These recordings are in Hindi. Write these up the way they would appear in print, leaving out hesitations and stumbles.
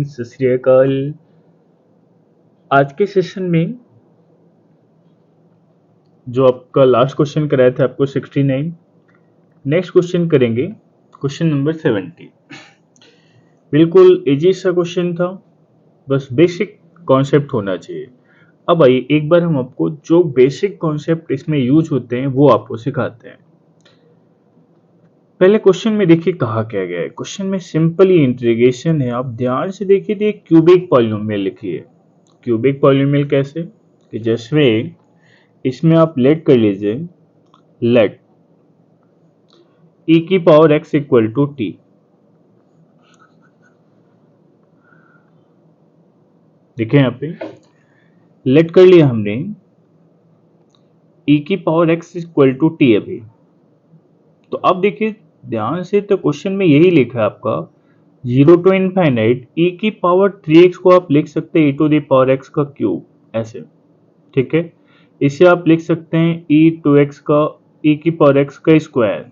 सत श्री अकाल। आज के सेशन में जो आपका लास्ट क्वेश्चन कराया था आपको 69, नेक्स्ट क्वेश्चन करेंगे क्वेश्चन नंबर 70। बिल्कुल इजी सा क्वेश्चन था, बस बेसिक कॉन्सेप्ट होना चाहिए। अब आइए एक बार हम आपको जो बेसिक कॉन्सेप्ट इसमें यूज होते हैं वो आपको सिखाते हैं। पहले क्वेश्चन में देखिए कहा क्या गया है। क्वेश्चन में सिंपली इंटीग्रेशन है, आप ध्यान से देखिए तो क्यूबिक पॉलिनोमियल लिखी है। क्यूबिक पॉलिनोमियल कैसे कि जैसे इसमें आप लेट कर लीजिए, लेट e की power x equal to t. देखिए यहाँ पे लेट कर लिया हमने e की power x equal to t अभी। तो अब देखिए ध्यान से, तो क्वेश्चन में यही लिखा है आपका 0 टू इनफाइनाइट e की पावर 3x को आप लिख सकते हैं e to the power x का क्यूब, ऐसे। ठीक है, इसे आप लिख सकते हैं e टू x का e की पावर x का स्क्वायर।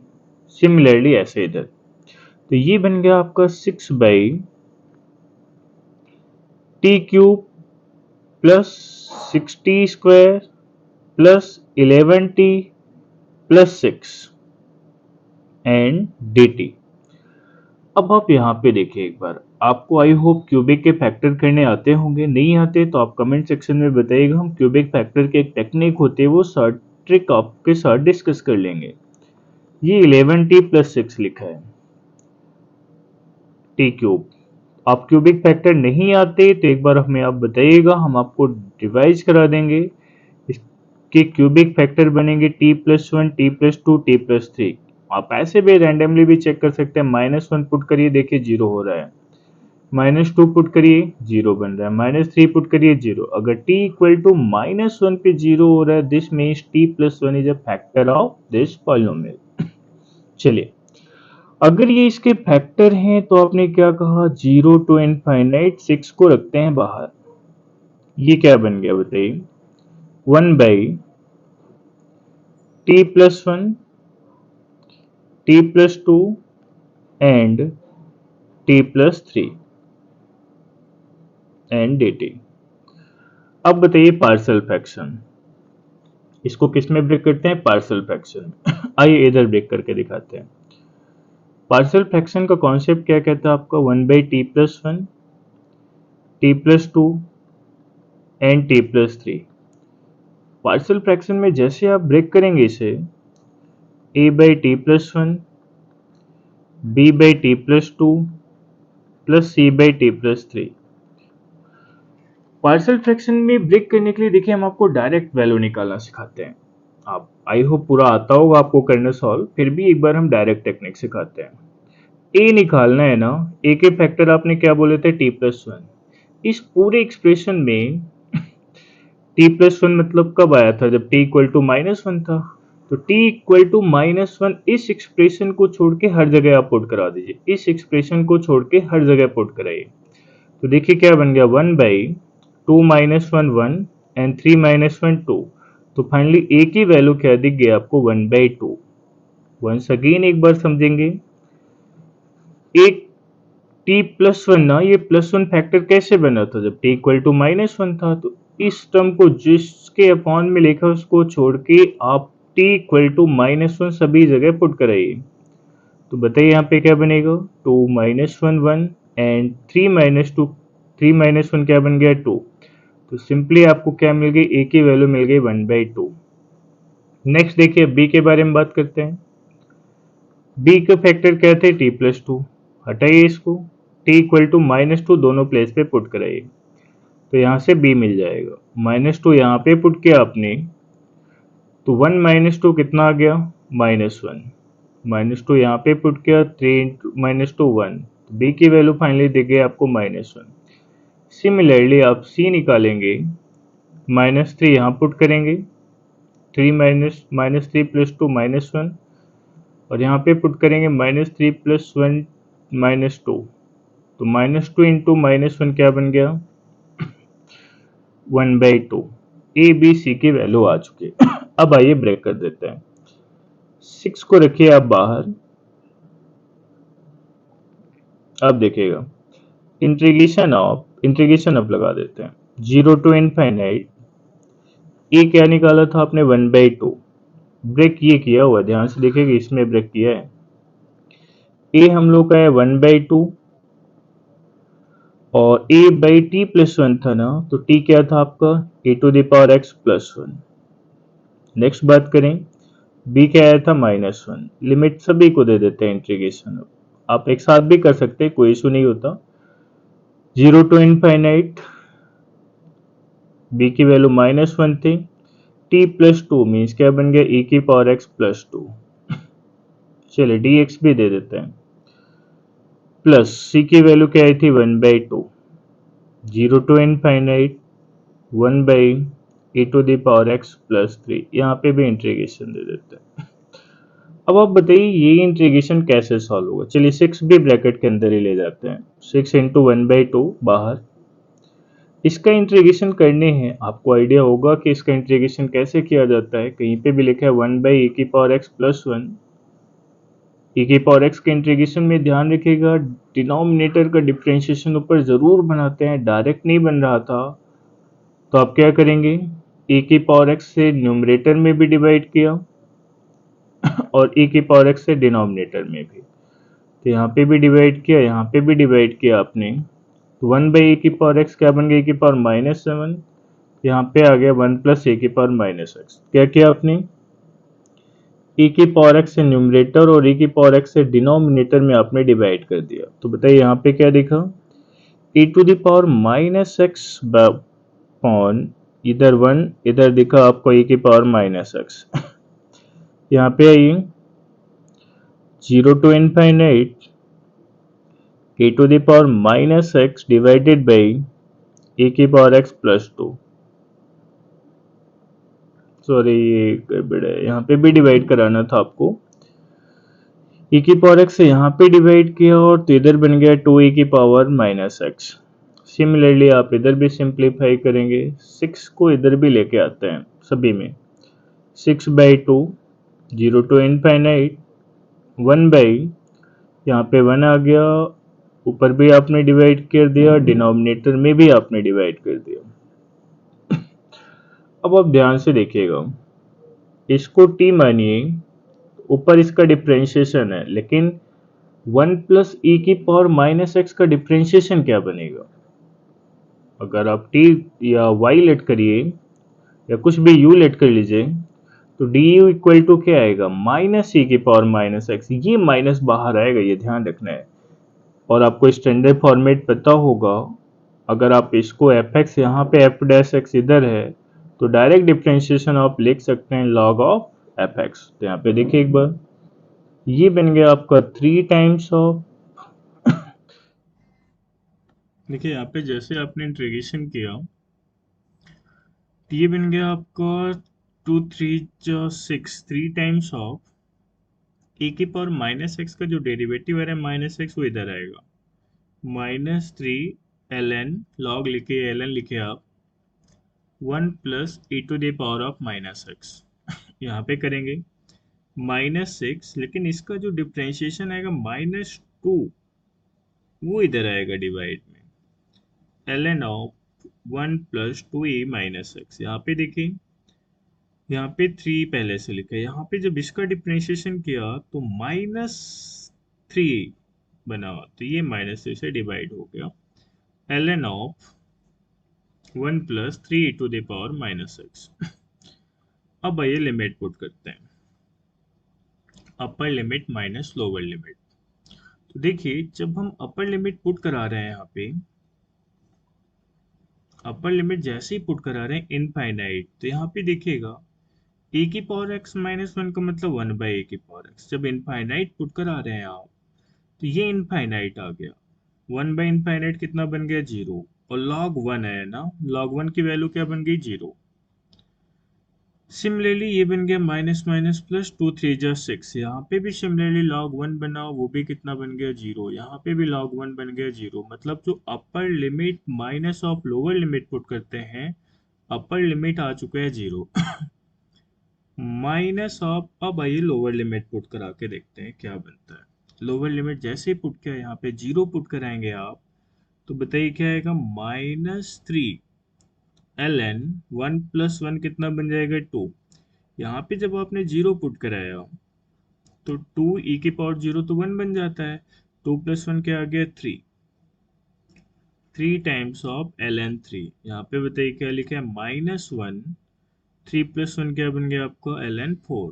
सिमिलरली ऐसे इधर, तो ये बन गया आपका 6 by t cube plus 60 square plus 11t plus 6 and dt। अब आप यहाँ पे देखिए एक बार, आपको आई होप क्यूबिक के फैक्टर करने आते होंगे। नहीं आते तो आप कमेंट सेक्शन में बताइएगा, हम क्यूबिक फैक्टर की एक टेक्निक होती है वो शॉर्ट ट्रिक आपके साथ डिस्कस कर लेंगे। ये 11t प्लस 6 लिखा है टी क्यूब। आप क्यूबिक फैक्टर नहीं आते तो एक बार हमें आप बताइएगा, हम आपको रिवाइज करा देंगे। इसके क्यूबिक फैक्टर बनेंगे T plus 1, T plus 2, T plus 3। आप ऐसे भी रैंडमली भी चेक कर सकते हैं। -1 पुट करिए, देखिए 0 हो रहा है। -2 पुट करिए, 0 बन रहा है। -3 पुट करिए, 0। अगर t इक्वल टू -1 पे 0 हो रहा है, this means t plus 1 is a factor of this polynomial. चलिए, अगर ये इसके फैक्टर हैं तो आपने क्या कहा, 0 टू इनफाइनाइट 6 को रखते हैं बाहर। ये क्या बन गया बताइए, 1 by T plus 1, T plus 2 and T plus 3 and dt। अब बताइए पार्शियल फ्रैक्शन, इसको किस में ब्रेक करते हैं, पार्शियल फ्रैक्शन। आइए इधर ब्रेक करके दिखाते हैं। पार्शियल फ्रैक्शन का कॉन्सेप्ट क्या कहता है आपका, 1 by T plus 1, T plus 2 and T plus 3। Partial fraction में जैसे आप ब्रेक करेंगे इसे, a by T plus 1, b by T plus 2 plus c by T plus 3। Partial fraction में ब्रेक करने के लिए देखिए हम आपको डायरेक्ट वैल्यू निकालना सिखाते हैं। आप आई होप पूरा आता होगा आपको करना सॉल्व, फिर भी एक बार हम डायरेक्ट टेक्निक सिखाते हैं। a निकालना है ना, a के फैक्टर आपने क्या बोले थे, t प्लस 1। इस पूरे एक्सप्रेशन में t प्लस 1 मतलब कब आया था, जब t इक्वल टू -1 था। तो t इक्वल टू -1 इस एक्सप्रेशन को छोड़ के हर जगह आप पुट करा दीजिए। इस एक्सप्रेशन को छोड़ के हर जगह पुट कराइए, तो देखिए क्या बन गया, 1 बाई 2 -1 1 एंड 3 -1 2। तो फाइनली a की वैल्यू क्या दिख गई आपको, 1 बाई 2। वंस अगेन एक बार समझेंगे, एक t प्लस 1 ना, ये प्लस 1 फैक्टर कैसे बना था, जब t इक्वल टू -1 था। तो इस टर्म को जिसके अपॉन में लिखा उसको छोड़ के आप t इक्वल टू -1 सभी जगह पुट कराइए। तो बताइए यहाँ पे क्या बनेगा, 2 -1 1 एंड 3 -1 क्या बन गया, 2। तो सिंपली आपको क्या मिल गई, a की वैल्यू मिल गई 1 बाई 2। नेक्स्ट देखिए b के बारे में बात करते हैं। b के फैक्टर क्या थे, t प्लस 2। हटाइए इसको, t इक्वल टू -2 दोनों प्लेस पे पुट कराइए, तो यहाँ से b मिल जाएगा। -2 यहाँ पे पुट किया आपने, तो 1 -2 कितना आ गया, -1। -2 यहाँ पे पुट किया, 3 -2 1। b की वैल्यू फाइनली दिख गई आपको -1। सिमिलरली आप c निकालेंगे, -3 यहाँ पुट करेंगे, 3 -3 प्लस 2 -1, और यहाँ पे पुट करेंगे -3 प्लस 1 -2। तो -2 इंटू -1 क्या बन गया, 1 बाई 2। ए बी सी की वैल्यू आ चुकी है। अब आइए ब्रेक कर देते हैं। 6 को रखिए आप बाहर। अब देखिएगा इंटीग्रेशन अब लगा देते हैं, 0 to इनफाइनाइट। ए क्या निकाला था आपने, 1/2। ब्रेक ये किया हुआ है, ध्यान से देखिएगा, इसमें ब्रेक किया है। ए हम लोग का है 1/2 और a by T plus one था ना, तो t क्या था आपका, a⁴x+1। नेक्स्ट बात करें, b क्या आया था, -1। लिमिट सभी को दे देते हैं इंटीग्रेशन। आप एक साथ भी कर सकते हैं, कोई इशू नहीं होता। 0 to इनफाइनाइट, b की वैल्यू -1 थी, t+2 मीन्स क्या बन गया, e⁴x+2। चलिए dx भी दे देते हैं, प्लस c की वैल्यू क्या आई थी, 1/2। 0 to इनफाइनाइट 1/e⁴x+3, यहाँ पे भी इंटीग्रेशन दे देते हैं। अब आप बताइए ये इंटीग्रेशन कैसे सॉल्व होगा। चलिए 6 भी ब्रैकेट के अंदर ही ले जाते हैं, 6 इंटू 1/2 बाहर। इसका इंटीग्रेशन करने हैं, आपको आइडिया होगा कि इसका इंटीग्रेशन कैसे किया जाता है। कहीं पे भी लिखा है 1/e⁴x+1। e⁴x के इंटीग्रेशन में ध्यान रखिएगा, डिनोमिनेटर का डिफरेंशिएशन ऊपर जरूर बनाते हैं, डायरेक्ट नहीं बन रहा था। तो आप क्या करेंगे, e⁴x से न्यूमरेटर में भी डिवाइड किया और e⁴x से डिनोमिनेटर में भी, तो यहाँ पे भी डिवाइड किया, यहाँ पे भी डिवाइड किया आपने। तो 1/e⁴x क्या बन गया, e⁻7। यहाँ पे आ गया 1+e⁻x। क्या किया आपने, e⁴x से न्यूमरेटर और e⁴x से डिनोमिनेटर में आपने डिवाइड कर दिया। तो बताइए यहाँ पे क्या दिखा, e⁻x पॉन इधर 1, इधर दिखा आपको e⁻x। यहाँ पे आइए, 0 to infinite e⁻x divided by e⁻x+2। Sorry ये गड़बड़ है, यहाँ पे भी डिवाइड कराना था आपको। e⁻x से यहाँ पे डिवाइड किया और तो इधर बन गया 2e⁻x। सिमिलरली आप इधर भी सिंप्लीफाई करेंगे, 6 को इधर भी लेके आते हैं सभी में, 6/2, 0 to इनफाइनाइट 1/, यहाँ पे 1 आ गया, ऊपर भी आपने डिवाइड कर दिया, डिनोमिनेटर में भी आपने डिवाइड कर दिया। अब आप ध्यान से देखिएगा, इसको t मानिए, ऊपर इसका डिफरेंशिएशन है, लेकिन 1+e⁻x का डिफरेंशिएशन क्या बनेगा। अगर आप t या y लेट करिए या कुछ भी u लेट कर लीजिए, तो du इक्वल टू क्या आएगा, -e⁻x। ये माइनस बाहर आएगा, ये ध्यान रखना है। और आपको स्टैंडर्ड फॉर्मेट पता होगा, अगर आप इसको fx यहाँ पे f' इधर है, तो डायरेक्ट डिफरेंशिएशन आप लिख सकते हैं log ऑफ fx। तो यहाँ पे देखिए एक बार, ये बन गया आपका 3 टाइम्स ऑफ, देखिए यहाँ पे जैसे आपने इंटीग्रेशन किया, तो ये बन गया आपका 2 3 6, 3 टाइम्स ऑफ e⁻x का जो डेरिवेटिव है -x, वो इधर आएगा, -3 ln log लिखे, ln लिखे आप 1+e⁻x। यहाँ पे करेंगे -6, लेकिन इसका जो डिफरेंशिएशन आएगा -2, वो इधर आएगा डिवाइड में, ln ऑफ 1+2e⁻x। यहाँ पे देखिए, यहाँ पे 3 पहले से लिखा है, यहाँ पे जब इसका डिफरेंशिएशन किया तो -3 बना, तो ये -3 से डिवाइड हो गया, ln ऑफ 1+3e⁻x। अब आइए लिमिट पुट करते हैं, upper limit minus lower limit. तो देखिए जब हम अपर लिमिट पुट करा रहे हैं, यहाँ पे अपर लिमिट जैसे ही पुट करा रहे हैं इनफाइनाइट, तो यहाँ पे देखिएगा e⁻x-1 का मतलब 1/e⁻x। जब इनफाइनाइट पुट करा रहे हैं आप, तो ये इनफाइनाइट आ गया, 1/इनफाइनाइट कितना बन गया, 0। और log 1 है ना, log 1 की वैल्यू क्या बन गई, 0। सिमिलरली ये बन गया -+2 3 6, यहाँ पे भी सिमिलरली log 1 बना, वो भी कितना बन गया, 0। यहाँ पे भी log 1 बन गया, 0। मतलब जो upper limit minus of lower limit put करते हैं, अपर लिमिट आ चुका है 0 माइनस ऑफ। अब आइए लोअर लिमिट पुट करा के देखते हैं क्या बनता है। लोअर लिमिट जैसे ही पुट किया, यहाँ पे 0 पुट कराएंगे आप, तो बताइए क्या आएगा, -3 ln 1 + 1 कितना बन जाएगा, 2। यहाँ पे जब आपने 0 पुट कराया तो 2e⁻0 तो 1 बन जाता है, 2 + 1 क्या आ गया, 3। 3 टाइम्स ऑफ ln 3, यहाँ पे बताइए क्या लिखा है, -1, 3 + 1 क्या बन गया आपका, ln 4।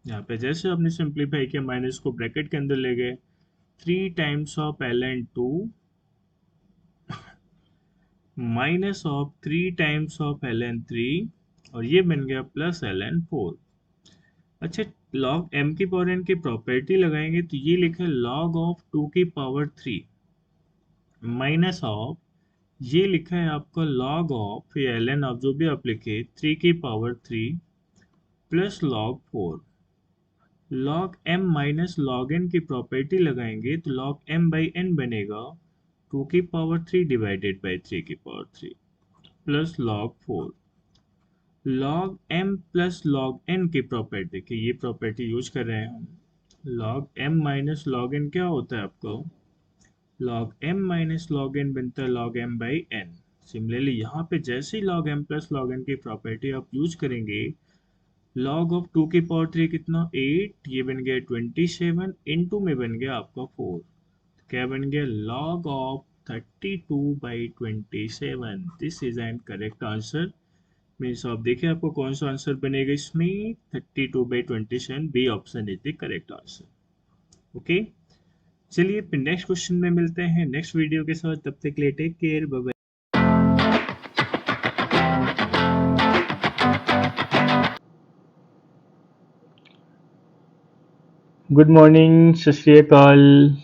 यहाँ पे जैसे आपने सिंप्लीफाई किया, माइनस को ब्रैकेट के अंदर ले गए, 3 times of ln 2 -3 times of ln 3, और ये बन गया +ln 4। अच्छा, log m की पावर n की प्रॉपर्टी लगाएंगे तो ये लिखा है log ऑफ 2 की पावर 3 माइनस ऑफ, ये लिखा है आपका log ऑफ या ln ऑफ, जो भी आप लिखे, 3 की power 3 plus log 4। log m minus log n की प्रॉपर्टी लगाएंगे तो log m बाई n बनेगा 2 की पावर 3 डिवाइडेड बाई 3 की power 3 plus log 4। log m plus log n की प्रॉपर्टी, देखिए ये प्रॉपर्टी यूज कर रहे हैं हम। log m minus log n क्या होता है आपको, log m minus log n बनता है log m by n। Similarly यहाँ पे जैसे ही log m plus log n की प्रॉपर्टी आप यूज करेंगे, log ऑफ 2 की पावर 3 कितना, 8, ये बन गया 27, इनटू में बन गया आपका 4, क्या बन गया, log of 32/27। This is an correct answer. Means आप देखिए आपको कौन सा आंसर बनेगा इसमें, 32/27, B option is the correct answer. Okay, चलिए फिर नेक्स्ट क्वेश्चन में मिलते हैं नेक्स्ट वीडियो के साथ, तब तक के लिए take care, bye bye. Good morning, सत श्री अकाल।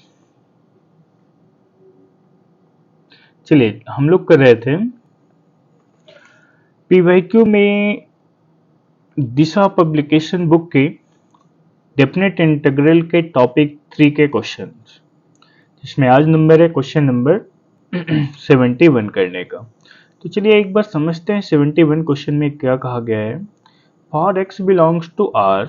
चलिए हम लोग कर रहे थे पीवाईक्यू में दिशा पब्लिकेशन बुक के डेफिनेट इंटीग्रल के टॉपिक 3 के क्वेश्चन, जिसमें आज नंबर है क्वेश्चन नंबर 71 करने का। तो चलिए एक बार समझते हैं 71 क्वेश्चन में क्या कहा गया है। For x belongs to R,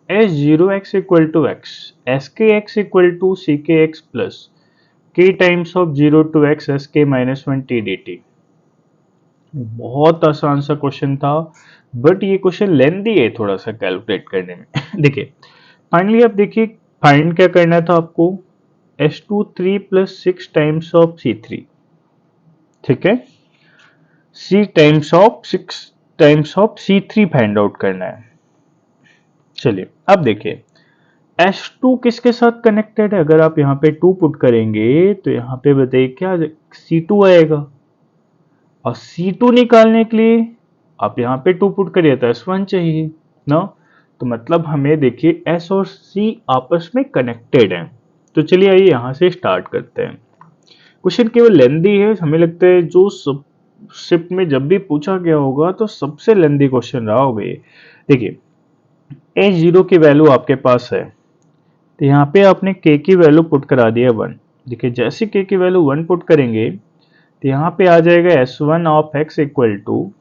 S0x equal to x, SKX equal to CKX plus k times of 0 to x SK minus 1t dt। बहुत आसान सा क्वेश्चन था, बट ये क्वेश्चन लेंथी है थोड़ा सा कैलकुलेट करने में। देखिए फाइनली आप देखिए, फाइंड क्या करना था आपको, S23 plus 6 times of C3, ठीक है, C times of 6 times of C3 find out करना है। चलिए अब देखिए S2 किसके साथ कनेक्टेड है, अगर आप यहाँ पे 2 पुट करेंगे तो यहाँ पे बताइए क्या C2 आएगा, और C2 निकालने के लिए आप यहाँ पे 2 पुट करिए तो S1 चाहिए ना। तो मतलब हमें देखिए S और C आपस में कनेक्टेड हैं। तो चलिए आइए यहाँ से स्टार्ट करते हैं। क्वेश्चन केवल लेंदी है, हमें लगता है जो सब शिफ्ट में जब भी पूछा गया होगा तो सबसे लेंदी क्वेश्चन रहा होगा ये। देखिए H0 की वैल्यू आपके पास है, तो यहाँ पे आपने K की वैल्यू पुट करा दिया 1। देखिए जैसे K की वैल्यू 1 पुट करेंगे तो यहाँ पे आ जाएगा S1 of x equal to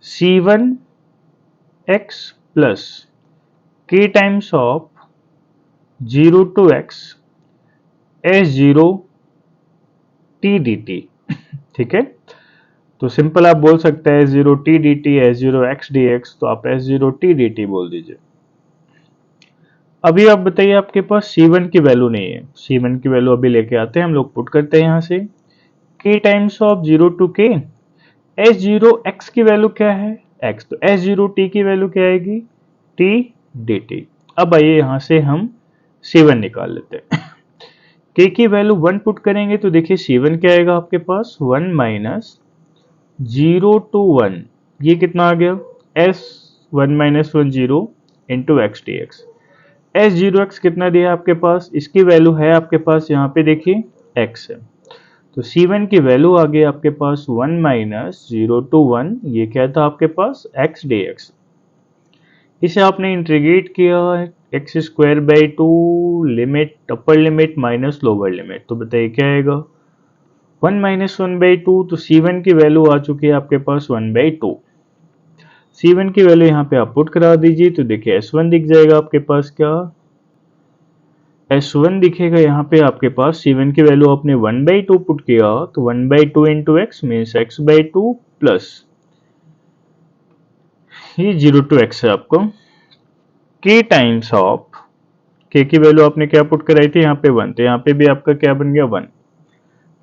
C1 x plus K times of 0 to x S0 t dt, ठीक है। तो सिंपल आप बोल सकते हैं S0 t dt, S0 x dx, तो आप S0 t dt बोल दीजिए। अभी आप बताइए आपके पास C1 की वैल्यू नहीं है, C1 की वैल्यू अभी लेके आते हैं हम लोग, पुट करते हैं यहाँ से K times of 0 to K, S0 x की वैल्यू क्या है, x, तो S0 t की वैल्यू क्या आएगी, t dt। अब आइए यहाँ से हम C1 निकाल लेते हैं। K की वैल्यू 1 पुट करेंगे तो देखिए C1 क्या आएगा आपके पास, 1 माइनस 0 to 1, ये कितना आ गया, S1 minus 1 0 into x d x. S0x कितना दिया आपके पास, इसकी वैल्यू है आपके पास यहाँ पे देखिए x है, तो C1 की वैल्यू आ गई आपके पास 1 माइनस 0 to 1, ये क्या था आपके पास x dx। इसे आपने इंटीग्रेट किया x square by 2, limit upper limit minus lower limit, तो बताइए क्या आएगा, 1 माइनस 1/2, तो C1 की वैल्यू आ चुकी है आपके पास 1/2। C1 की वैल्यू यहाँ पे आप पुट करा दीजिए तो देखिए S1 दिख जाएगा आपके पास क्या, S1 दिखेगा यहाँ पे आपके पास, C1 की वैल्यू आपने 1/2 पुट किया तो 1/2 into x means x/2 plus ये 0 टू x है आपको k टाइम्स ऑफ k की वैल्यू आपने क्या पुट कराई थी यहाँ पे 1, तो यहाँ पे भी आपका क्या बन गया 1।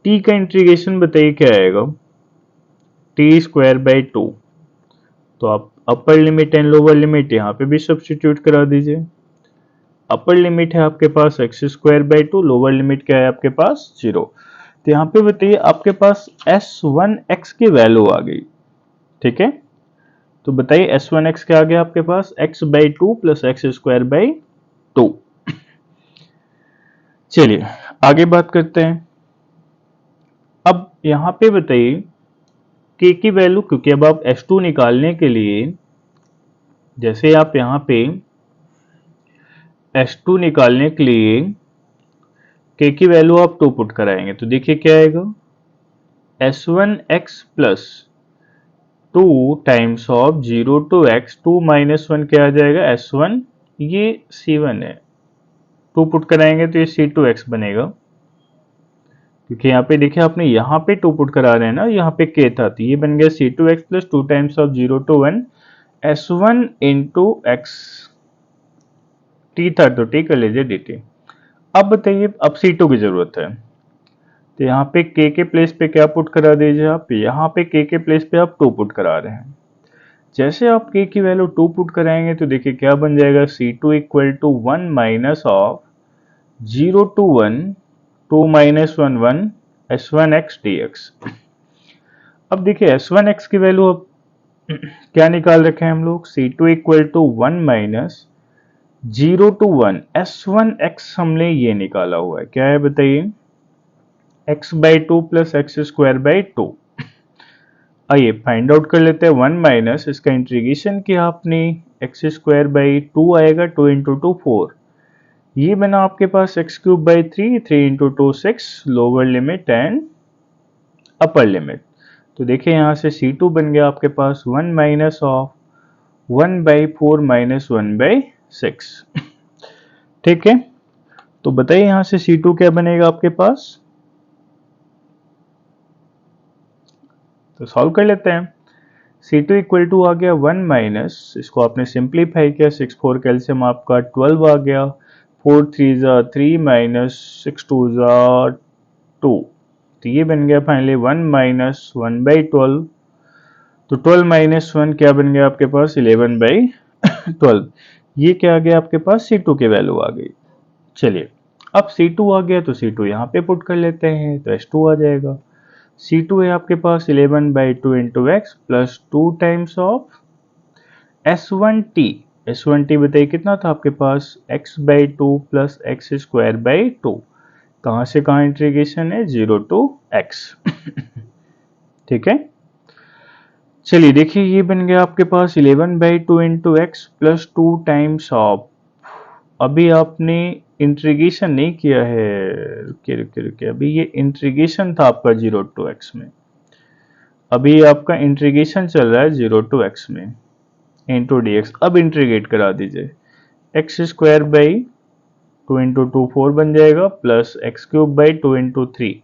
t का इंटीग्रेशन बताइए क्या आएगा, t²/2, तो आप upper limit and lower limit यहाँ पे भी सब्स्टिट्यूट करा दीजिए। अपर लिमिट है आपके पास x²/2, लोअर लिमिट क्या है आपके पास 0। तो यहाँ पे बताइए आपके पास S1x की वैल्यू आ गई, ठीक है। तो बताइए S1x क्या आ गया आपके पास, x/2 प्लस x²/2। चलिए आगे बात करते हैं। अब यहाँ पे बताइए k की वैल्यू, क्योंकि अब आप S2 निकालने के लिए, जैसे आप यहाँ पे S2 निकालने के लिए k की वैल्यू आप 2 पुट कराएंगे तो देखिए क्या आएगा, S1x plus 2 times of 0 to x, 2 minus 1 क्या आ जाएगा S1, ये C1 है, 2 पुट कराएंगे तो ये C2x बनेगा, क्योंकि यहाँ पे देखिए आपने यहाँ पे 2 पुट करा रहे हैं ना, यहाँ पे k था तो ये बन गया C2x plus 2 times of 0 to 1 S1 into x, t था तो t कर लीजिए dt। अब बताइए अब C2 की जरूरत है, तो यहाँ पे k के प्लेस पे क्या पुट करा दीजिए आप, यहाँ पे k के प्लेस पे आप 2 पुट करा रहे हैं। जैसे आप k की वैल्यू 2 पुट कराएंगे तो देखिए क्या बन जाएगा, C2 equal to 1 minus of 0 to 1 2 minus 1 1 S1x dx। अब देखिए S1x की वैल्यू अब क्या निकाल रखे हैं हम लोग, C2 equal to 1 minus 0 to 1 S1x हमने ये निकाला हुआ है, क्या है बताइए, x/2 प्लस x²/2। आइए फाइंड आउट कर लेते हैं, 1 माइनस इसका इंटीग्रेशन किया आपने, x²/2 आएगा, 2 इंटू 2 4, ये बना आपके पास x³ 3 into 2 6, lower limit and upper limit. तो देखिए यहाँ से C2 बन गया आपके पास 1 माइनस ऑफ 1/4 माइनस 1/6, ठीक है। तो बताइए यहाँ से C2 क्या बनेगा आपके पास, तो सॉल्व कर लेते हैं। C2 इक्वल टू आ गया 1 माइनस, इसको आपने सिंप्लीफाई किया, 6 4 कैल्शियम आपका 12 आ गया, 4 3 ज़ा 3 माइनस 6 2 ज़ा 2, तो ये बन गया फाइनली 1 माइनस 1/12, तो 12 माइनस 1 क्या बन गया आपके पास 11/12। ये क्या आ गया आपके पास, C2 की वैल्यू आ गई। चलिए अब C2 आ गया तो C2 यहाँ पे पुट कर लेते हैं तो S2 आ जाएगा। C2 है आपके पास 11/2 into x plus 2 times of S1t। S1t बताइए कितना था आपके पास, x/2 प्लस x²/2, कहाँ से कहाँ इंटीग्रेशन है, 0 टू x। ठीक है, चलिए देखिए ये बन गया आपके पास 11/2 into x plus 2 times of, अभी आपने इंटीग्रेशन नहीं किया है, रुकिए रुकिए रुकिए, अभी ये इंटीग्रेशन था आपका 0 टू x में, अभी आपका इंटीग्रेशन चल रहा है 0 टू x में इंटू dx। अब इंटीग्रेट करा दीजिए, x² 2 इंटू 2 4 बन जाएगा प्लस x³ 2 इंटू 3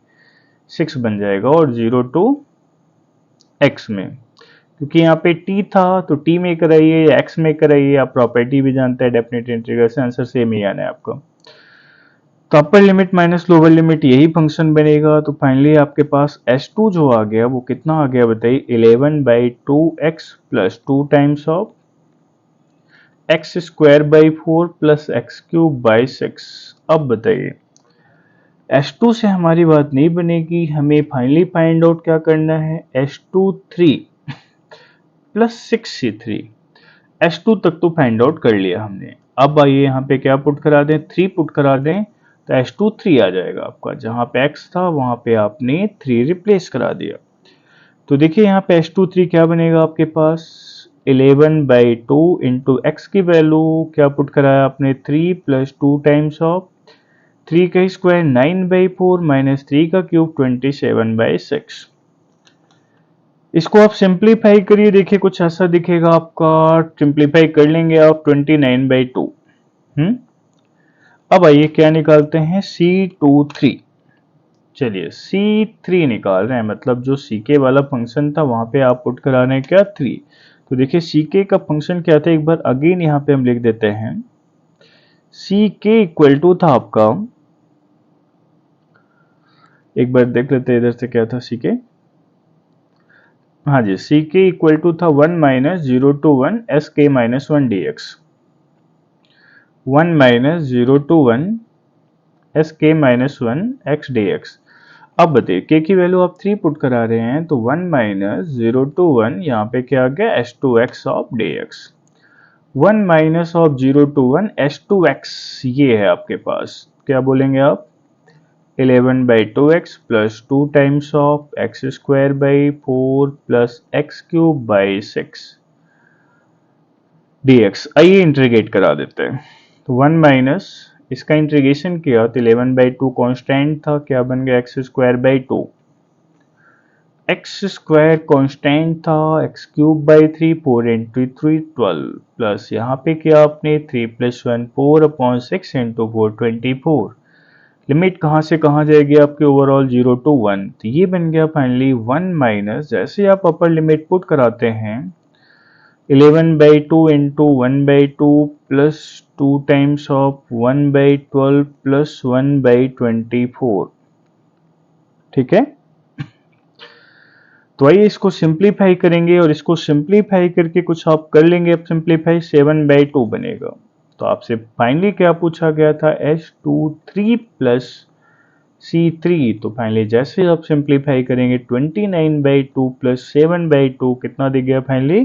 6 बन जाएगा, और 0 टू x में, क्योंकि यहाँ पे t था तो t में कराइए या x में कराइए, आप प्रॉपर्टी भी जानते हैं डेफिनेट इंटीग्रल से, आंसर सेम ही आना है आपको। तो upper limit minus lower limit यही फंक्शन बनेगा, तो फाइनली आपके पास S2 जो आ गया वो कितना आ गया बताइए, 11/2x plus 2 times of x²/4 plus x³/6। अब बताइए S2 से हमारी बात नहीं बनेगी, हमें फाइनली फाइंड आउट क्या करना है, S2 3 प्लस 6C3। S2 तक तो फाइंड आउट कर लिया हमने, अब आइए यहाँ पे क्या पुट करा दें, 3 पुट करा दें तो S2 3 आ जाएगा आपका, जहाँ पे x था वहाँ पे आपने 3 रिप्लेस करा दिया। तो देखिए यहाँ पे S2 3 क्या बनेगा आपके पास, 11/2 इंटू एक्स की वैल्यू क्या पुट कराया आपने, 3 प्लस 2 टाइम्स ऑफ 3 का स्क्वायर 9/4 माइनस 3 का क्यूब 27/6। इसको आप सिंप्लीफाई करिए, देखिए कुछ ऐसा दिखेगा आपका, सिंप्लीफाई कर लेंगे आप 29/2। अब आइए क्या निकालते हैं, C23। चलिए C3 निकाल रहे हैं, मतलब जो CK वाला फंक्शन था वहां पे आप पुट करा रहे हैं क्या 3। तो देखिए CK का फंक्शन क्या था, एक बार अगेन यहाँ पे हम लिख देते हैं। CK इक्वल टू था आपका, एक बार देख लेते हैं इधर से क्या था CK। हाँ जी, CK इक्वल टू था 1 minus 0 to 1 SK minus 1 DX। 1 minus 0 to 1 SK minus 1 X DX। अब बताइए के की वैल्यू आप 3 पुट करा रहे हैं, तो 1 माइनस 0 टू 1 यहाँ पे क्या आ गया, S2X of DX। 1 minus of 0 to 1 S2X, ये है आपके पास, क्या बोलेंगे आप, 11 by 2x plus 2 times of x square by 4 plus x cube by 6 dx। आइए इंटीग्रेट करा देते हैं। तो 1 माइनस इसका इंटीग्रेशन किया तो 11 बाई 2 कॉन्स्टेंट था, क्या बन गया x square by 2, x square constant था, x cube by 3 4 into 3 12 plus यहाँ पे किया आपने 3 प्लस 1 4 अपॉन 6 इंटू 4 24। लिमिट कहाँ से कहाँ जाएगी आपकी, ओवरऑल 0 टू 1, तो ये बन गया फाइनली 1 माइनस, जैसे आप अपर लिमिट पुट कराते हैं 11 by 2 into 1 by 2 plus 2 times of 1 by 12 plus 1 by 24। ठीक है, तो आइए इसको सिंप्लीफाई करेंगे और इसको सिंप्लीफाई करके कुछ आप कर लेंगे, अब सिंप्लीफाई 7 बाई 2 बनेगा। तो आपसे फाइनली क्या पूछा गया था, S23 प्लस C3। तो फाइनली जैसे आप सिंप्लीफाई करेंगे 29 बाई 2 प्लस 7 बाई 2 कितना दिख गया finally,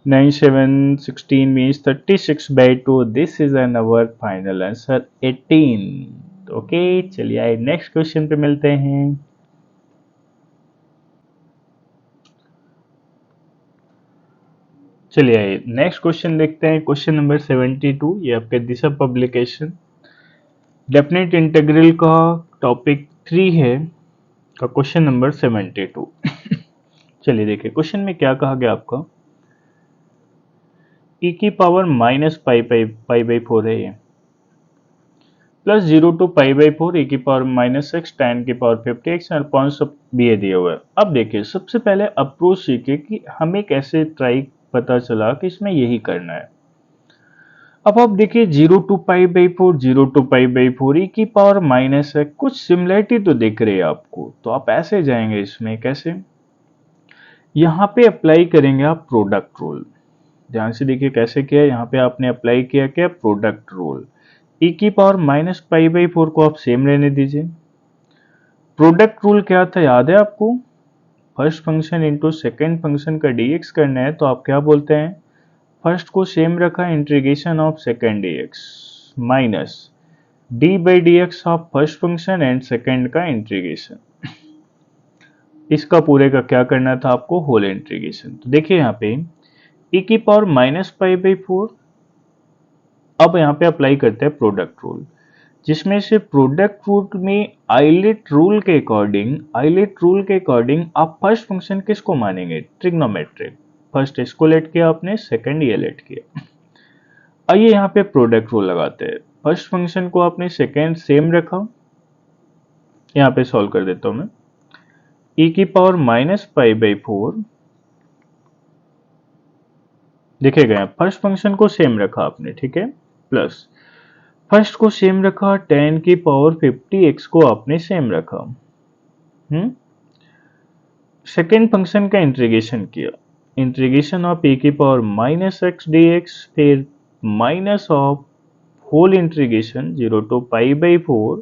9 7 16 means 36 by 2। This is an our final answer 18। Okay, चलिए आइए नेक्स्ट क्वेश्चन पे मिलते हैं। चलिए आइए नेक्स्ट क्वेश्चन देखते हैं, क्वेश्चन नंबर 72। ये आपके दिशा पब्लिकेशन डेफिनेट इंटीग्रल का टॉपिक 3 है, का क्वेश्चन नंबर 72। चलिए देखिए क्वेश्चन में क्या कहा गया आपका, e की पावर माइनस पाई बाई 4 है ये, plus 0 to pi by 4 e की पावर माइनस एक्स tan की पावर 50x और अपॉन सब भी ये दिया हुआ है। अब देखिए सबसे पहले अप्रोच सीखे कि हमें कैसे ट्राई पता चला कि इसमें यही करना है। अब आप देखिए 0 to pi by 4 0 to pi by 4 e की पावर माइनस है, कुछ सिमिलरिटी तो दिख रही है आपको, तो आप ऐसे जाएंगे इसमें, कैसे, यहाँ पे अप्लाई करेंगे आप प्रोडक्ट रूल। ध्यान से देखिए कैसे किया, यहाँ पे आपने अप्लाई किया क्या, प्रोडक्ट रूल। e की पावर माइनस पाई बाई 4 को आप सेम रहने दीजिए। प्रोडक्ट रूल क्या था याद है आपको, first function into second function का dx करना है, तो आप क्या बोलते हैं, फर्स्ट को सेम रखा, integration of second dx minus D by d x of first function and second का इंटीग्रेशन। इसका पूरे का क्या करना था आपको, होल इंटीग्रेशन। तो देखिए यहाँ पे e की पावर माइनस पाई बाई 4, अब यहाँ पे अप्लाई करते हैं प्रोडक्ट रूल, जिसमें से प्रोडक्ट रूल में आइलेट रूल के अकॉर्डिंग आप फर्स्ट फंक्शन किसको मानेंगे, ट्रिग्नोमेट्रिक। फर्स्ट इसको लेट किया आपने, सेकंड ये लेट किया। आइए यहाँ पे प्रोडक्ट रूल लगाते हैं, फर्स्ट फंक्शन को आपने सेकंड सेम रखा, यहाँ पे सॉल्व कर देता हूं मैं, e की पावर माइनस पाई बाई 4, दिखेगा फर्स्ट फंक्शन को सेम रखा आपने, ठीक है, प्लस फर्स्ट को सेम रखा, tan की पावर 50x को आपने सेम रखा, सेकेंड फंक्शन का इंटीग्रेशन किया, इंटीग्रेशन ऑफ e की power minus x d x, फिर minus of whole integration 0 to pi by 4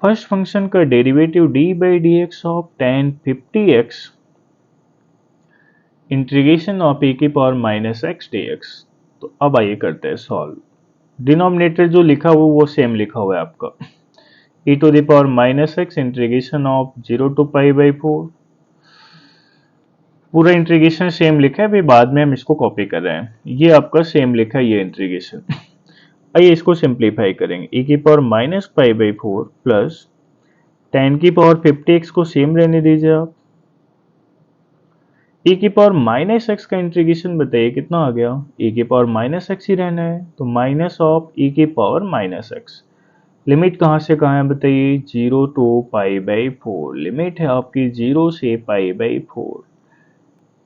first function का derivative d by d x of tan 50x integration of e की power minus x d x. तो अब आइए करते हैं सॉल्व। डिनोमिनेटर जो लिखा हुआ वो सेम लिखा हुआ है आपका, e to the power minus x integration of 0 to pi by 4, पूरा इंटीग्रेशन सेम लिखा है, अभी बाद में हम इसको कॉपी कर रहे हैं, ये आपका सेम लिखा है ये इंटीग्रेशन। आइए इसको सिंप्लीफाई करेंगे, e की power minus pi by 4 plus tan की पावर 50x को सेम रहने दीजिए आप, ए की पावर माइनस एक्स का इंटीग्रेशन बताइए कितना आ गया, ए की पावर माइनस एक्स ही रहना है, तो माइनस ऑफ ए की पावर माइनस एक्स। लिमिट कहाँ से कहाँ है बताइए, 0 टू π/4, लिमिट है आपकी 0 से π/4।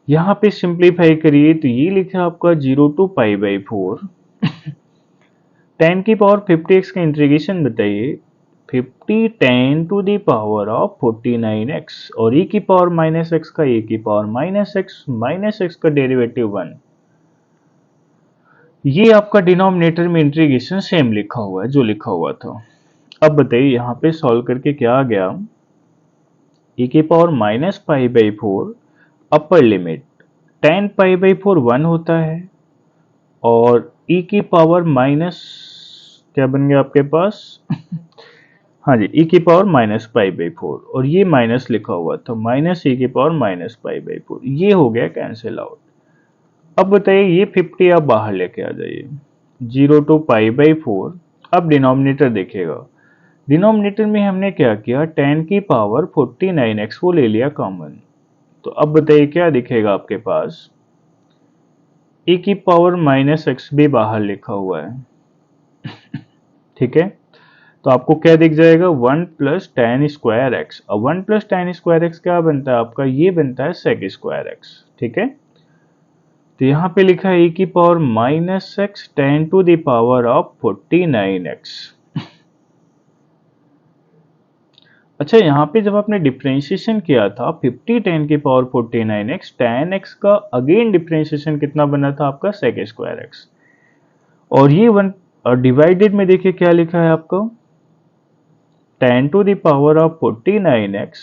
यहाँ पे सिंप्लीफाई करिए तो ये लिखा है आपका 0 टू π/4। 10 की पावर 50x का इंटीग्रेशन बताइए, 50 10 to the power of 49x, और e की पावर माइनस एक्स का e की पावर माइनस एक्स का डेरिवेटिव 1। ये आपका डिनोमिनेटर में इंटीग्रेशन सेम लिखा हुआ है जो लिखा हुआ था। अब बताइए यहाँ पे सॉल्व करके क्या आ गया, e की पावर माइनस π/4 अपर लिमिट 10 π/4 1 होता है, और e की पावर माइनस क्या बन गया आपके पास हाँ जी, e की पावर माइनस π/4, और ये माइनस लिखा हुआ था, माइनस e की पावर माइनस π/4, ये हो गया कैंसिल आउट। अब बताइए ये 50 आप बाहर लेके आ जाइए, 0 टू π/4। अब डिनोमिनेटर देखिएगा, डिनोमिनेटर में हमने क्या किया, 10 की पावर 49x को ले लिया कॉमन, तो अब बताइए क्या दिखेगा आपके पास, e की पावर माइनस एक्स भी बाहर लिखा हुआ है ठीक है, तो आपको क्या दिख जाएगा, 1 प्लस टेन स्क्वायर एक्स। अब 1 प्लस टेन स्क्वायर एक्स क्या बनता है आपका, ये बनता है सेक स्क्वायर एक्स। ठीक है, तो यहाँ पे लिखा है e की power minus x 10 to the power of 49x। अच्छा, यहाँ पे जब आपने डिफरेंशिएशन किया था 50 10 की पावर 49x, tan x का अगेन डिफरेंशिएशन कितना बना था आपका, सेक स्क्वायर एक्स, और ये 1 डिवाइडेड में देखिए क्या लिखा है आपका, 10 to the power of 49x,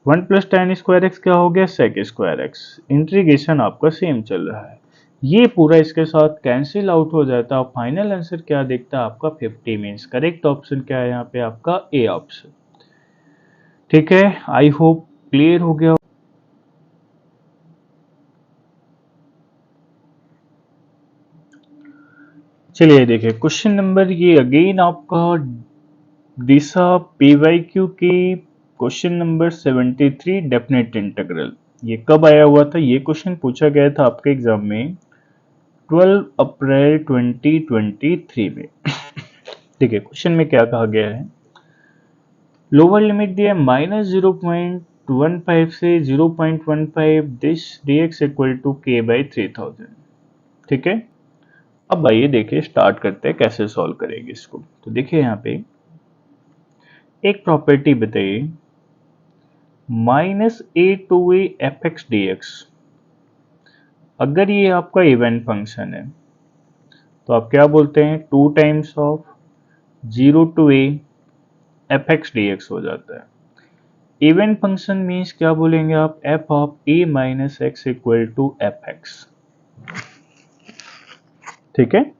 1 plus ten square x क्या हो गया, सेक स्क्वायर एक्स। इंटीग्रेशन आपका सेम चल रहा है, ये पूरा इसके साथ कैंसिल आउट हो जाता है। फाइनल आंसर क्या दिखता है आपका, 50 मीन्स करेक्ट ऑप्शन क्या है यहाँ पे आपका, ए ऑप्शन। ठीक है, आई होप क्लियर हो गया। चलिए देखिए क्वेश्चन नंबर, ये अगेन आपका दिशा PYQ की क्वेश्चन नंबर 73 डेफिनेट इंटीग्रल। ये कब आया हुआ था, ये क्वेश्चन पूछा गया था आपके एग्जाम में 12 अप्रैल 2023 में। देखिए क्वेश्चन में क्या कहा गया है, लोअर लिमिट दिया है -0.15 से 0.15, this dx equal to k/3000। ठीक है, अब आइए देखिए स्टार्ट करते हैं कैसे सॉल्व करेंगे इसको। तो देखिए यहाँ पे एक प्रॉपर्टी बताइए, -a/2a fx dx, अगर ये आपका इवन फंक्शन है तो आप क्या बोलते हैं, 2 times of 0 to a fx dx हो जाता है। इवन फंक्शन मीन्स क्या बोलेंगे आप, f of a minus x equal to fx। ठीक है,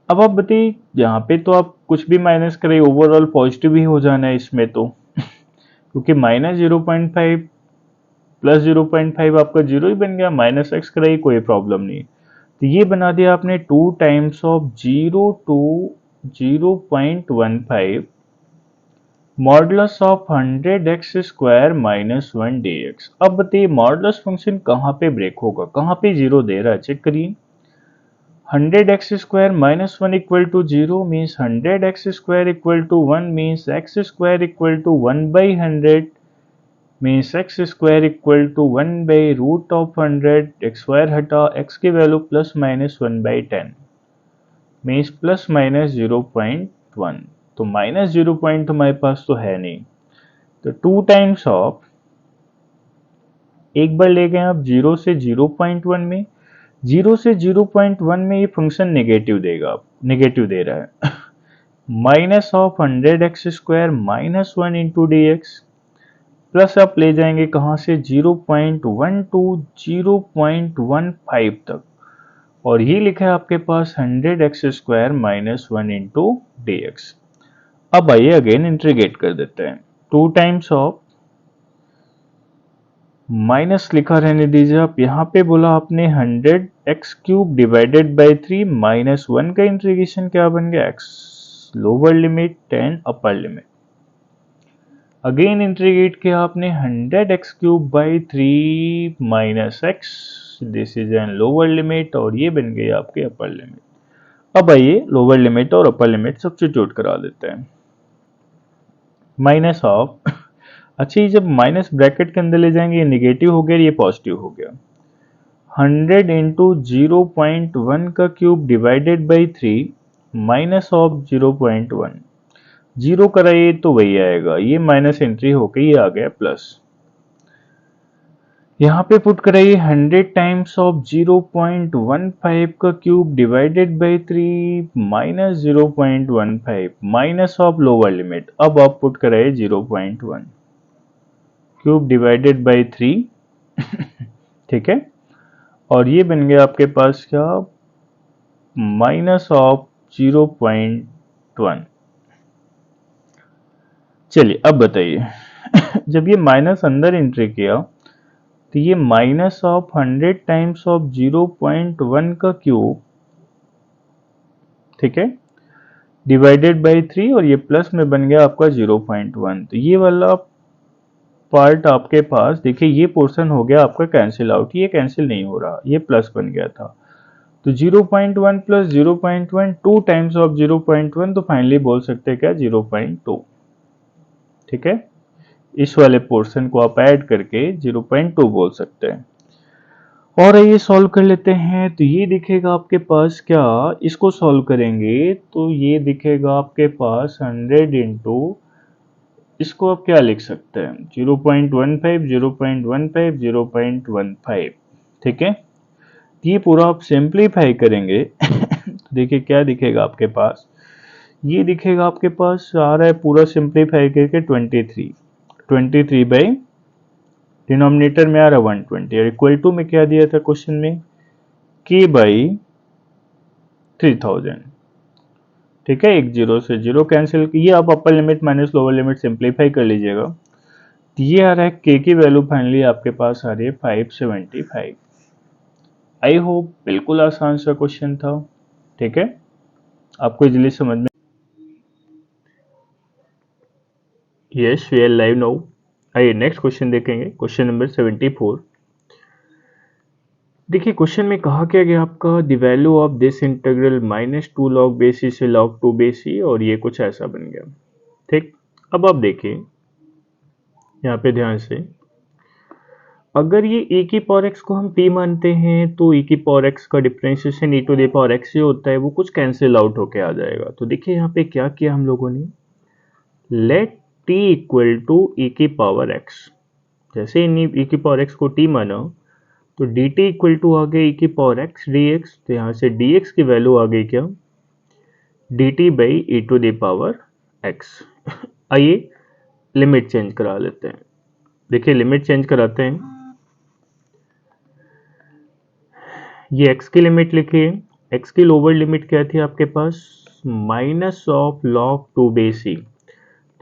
अब आप बताइए यहाँ पे तो आप कुछ भी माइनस करें ओवरऑल पॉजिटिव ही हो जाना है इसमें तो क्योंकि -0.5 प्लस 0.5 आपका 0 ही बन गया, माइनस एक्स कराइए कोई प्रॉब्लम नहीं। तो ये बना दिया आपने 2 times of 0 to 0.15 modulus of 100x square minus 1 dx। अब बताइए मॉडुलस फंक्शन कहाँ पे ब्रेक होगा, कहाँ पे 0 दे रहा है, चेक करिए। 100x square minus 1 equal to 0 means 100x square equal to 1 means x square equal to 1 by 100 means x square equal to 1 by root of 100, x square हटा x की value plus minus 1 by 10 means plus minus 0.1। तो माइनस 0 पॉइंट हमारे पास तो है नहीं, तो 2 टाइम्स ऑफ, एक बार ले गए आप 0 से 0.1 में, 0 से 0.1 में ये फंक्शन नेगेटिव देगा, नेगेटिव दे रहा है minus of 100x square minus 1 into d x, plus आप ले जाएंगे कहाँ से 0.1 टू 0.15 तक, और ये लिखा है आपके पास 100x square minus 1 into d x. अब आइए अगेन इंटीग्रेट कर देते हैं, 2 टाइम्स ऑफ, माइनस लिखा रहने दीजिए आप, यहाँ पे बोला आपने 100x³ डिवाइडेड बाई 3 माइनस 1 का इंटीग्रेशन क्या बन गया x, lower limit 10 upper limit. Again integrate किया आपने 100x³ by 3 minus x, this is N lower limit और ये बन गई आपके अपर लिमिट। अब आइए लोअर लिमिट और अपर लिमिट सब्स्टिट्यूट करा देते हैं। माइनस ऑफ अच्छा, ये जब माइनस ब्रैकेट के अंदर ले जाएंगे ये निगेटिव हो गया, ये पॉजिटिव हो गया। 100 इंटू 0.1 का cube divided by 3 minus of 0.1, zero कराइए तो वही आएगा, ये माइनस एंट्री होके ये आ गया प्लस। यहाँ पे पुट कराइए 100 टाइम्स ऑफ 0.15 का cube divided by 3 minus 0.15 minus of lower limit. अब आप पुट कराइए 0.1 क्यूब डिवाइडेड बाई 3 ठीक है, और ये बन गया आपके पास क्या, माइनस ऑफ 0.1। चलिए अब बताइए जब ये माइनस अंदर एंट्री किया तो ये माइनस ऑफ 100 टाइम्स ऑफ 0.1 का क्यूब, ठीक है, डिवाइडेड बाई 3 और ये प्लस में बन गया आपका 0.1। तो ये वाला पार्ट आपके पास देखिए, ये पोर्शन हो गया आपका कैंसिल आउट, ये कैंसिल नहीं हो रहा, ये प्लस बन गया था। तो 0.1 प्लस 0.1 2 टाइम्स ऑफ 0.1, तो फाइनली बोल सकते हैं क्या, 0.2। ठीक है, इस वाले पोर्शन को आप ऐड करके 0.2 बोल सकते हैं। और ये सॉल्व कर लेते हैं तो ये दिखेगा आपके पास क्या, इसको सॉल्व करेंगे तो ये दिखेगा आपके पास 100 इंटू, इसको आप क्या लिख सकते हैं, 0.15 0.15 0.15। ठीक है, ये पूरा आप सिंप्लीफाई करेंगे तो देखिए क्या दिखेगा आपके पास, ये दिखेगा आपके पास आ रहा है पूरा सिंप्लीफाई करके 23 बाई डिनोमिनेटर में आ रहा है 120 और इक्वल टू में क्या दिया था क्वेश्चन में, k बाई 3000। ठीक है, एक जीरो से जीरो कैंसिल, ये आप upper limit minus lower limit simplify कर लीजिएगा। तो ये आ रहा है k की वैल्यू फाइनली आपके पास आ रही है 575। आई होप बिल्कुल आसान सा क्वेश्चन था। ठीक है, आपको इजीली समझ में, yes we are live now. आइए नेक्स्ट क्वेश्चन देखेंगे, क्वेश्चन नंबर 74। देखिए क्वेश्चन में कहा क्या गया आपका, the value of this integral -2 log base e से log 2 बेस ई, और ये कुछ ऐसा बन गया। ठीक, अब आप देखिए यहाँ पे ध्यान से, अगर ये e की पावर x को हम t मानते हैं तो e की पावर x का differentiation e to the power x से होता है, वो कुछ कैंसिल आउट होके आ जाएगा। तो देखिए यहाँ पे क्या किया हम लोगों ने, let t equal to e की पावर x, जैसे e की पावर x को t माना तो dt इक्वल टू आ गया e की पावर x dx, तो यहाँ से dx की वैल्यू आ गई क्या, dt by e to the power x। आइए लिमिट चेंज करा लेते हैं, देखिए लिमिट चेंज कराते हैं, ये x की लिमिट लिखिए, x की लोअर लिमिट क्या थी आपके पास, minus of log 2 base e,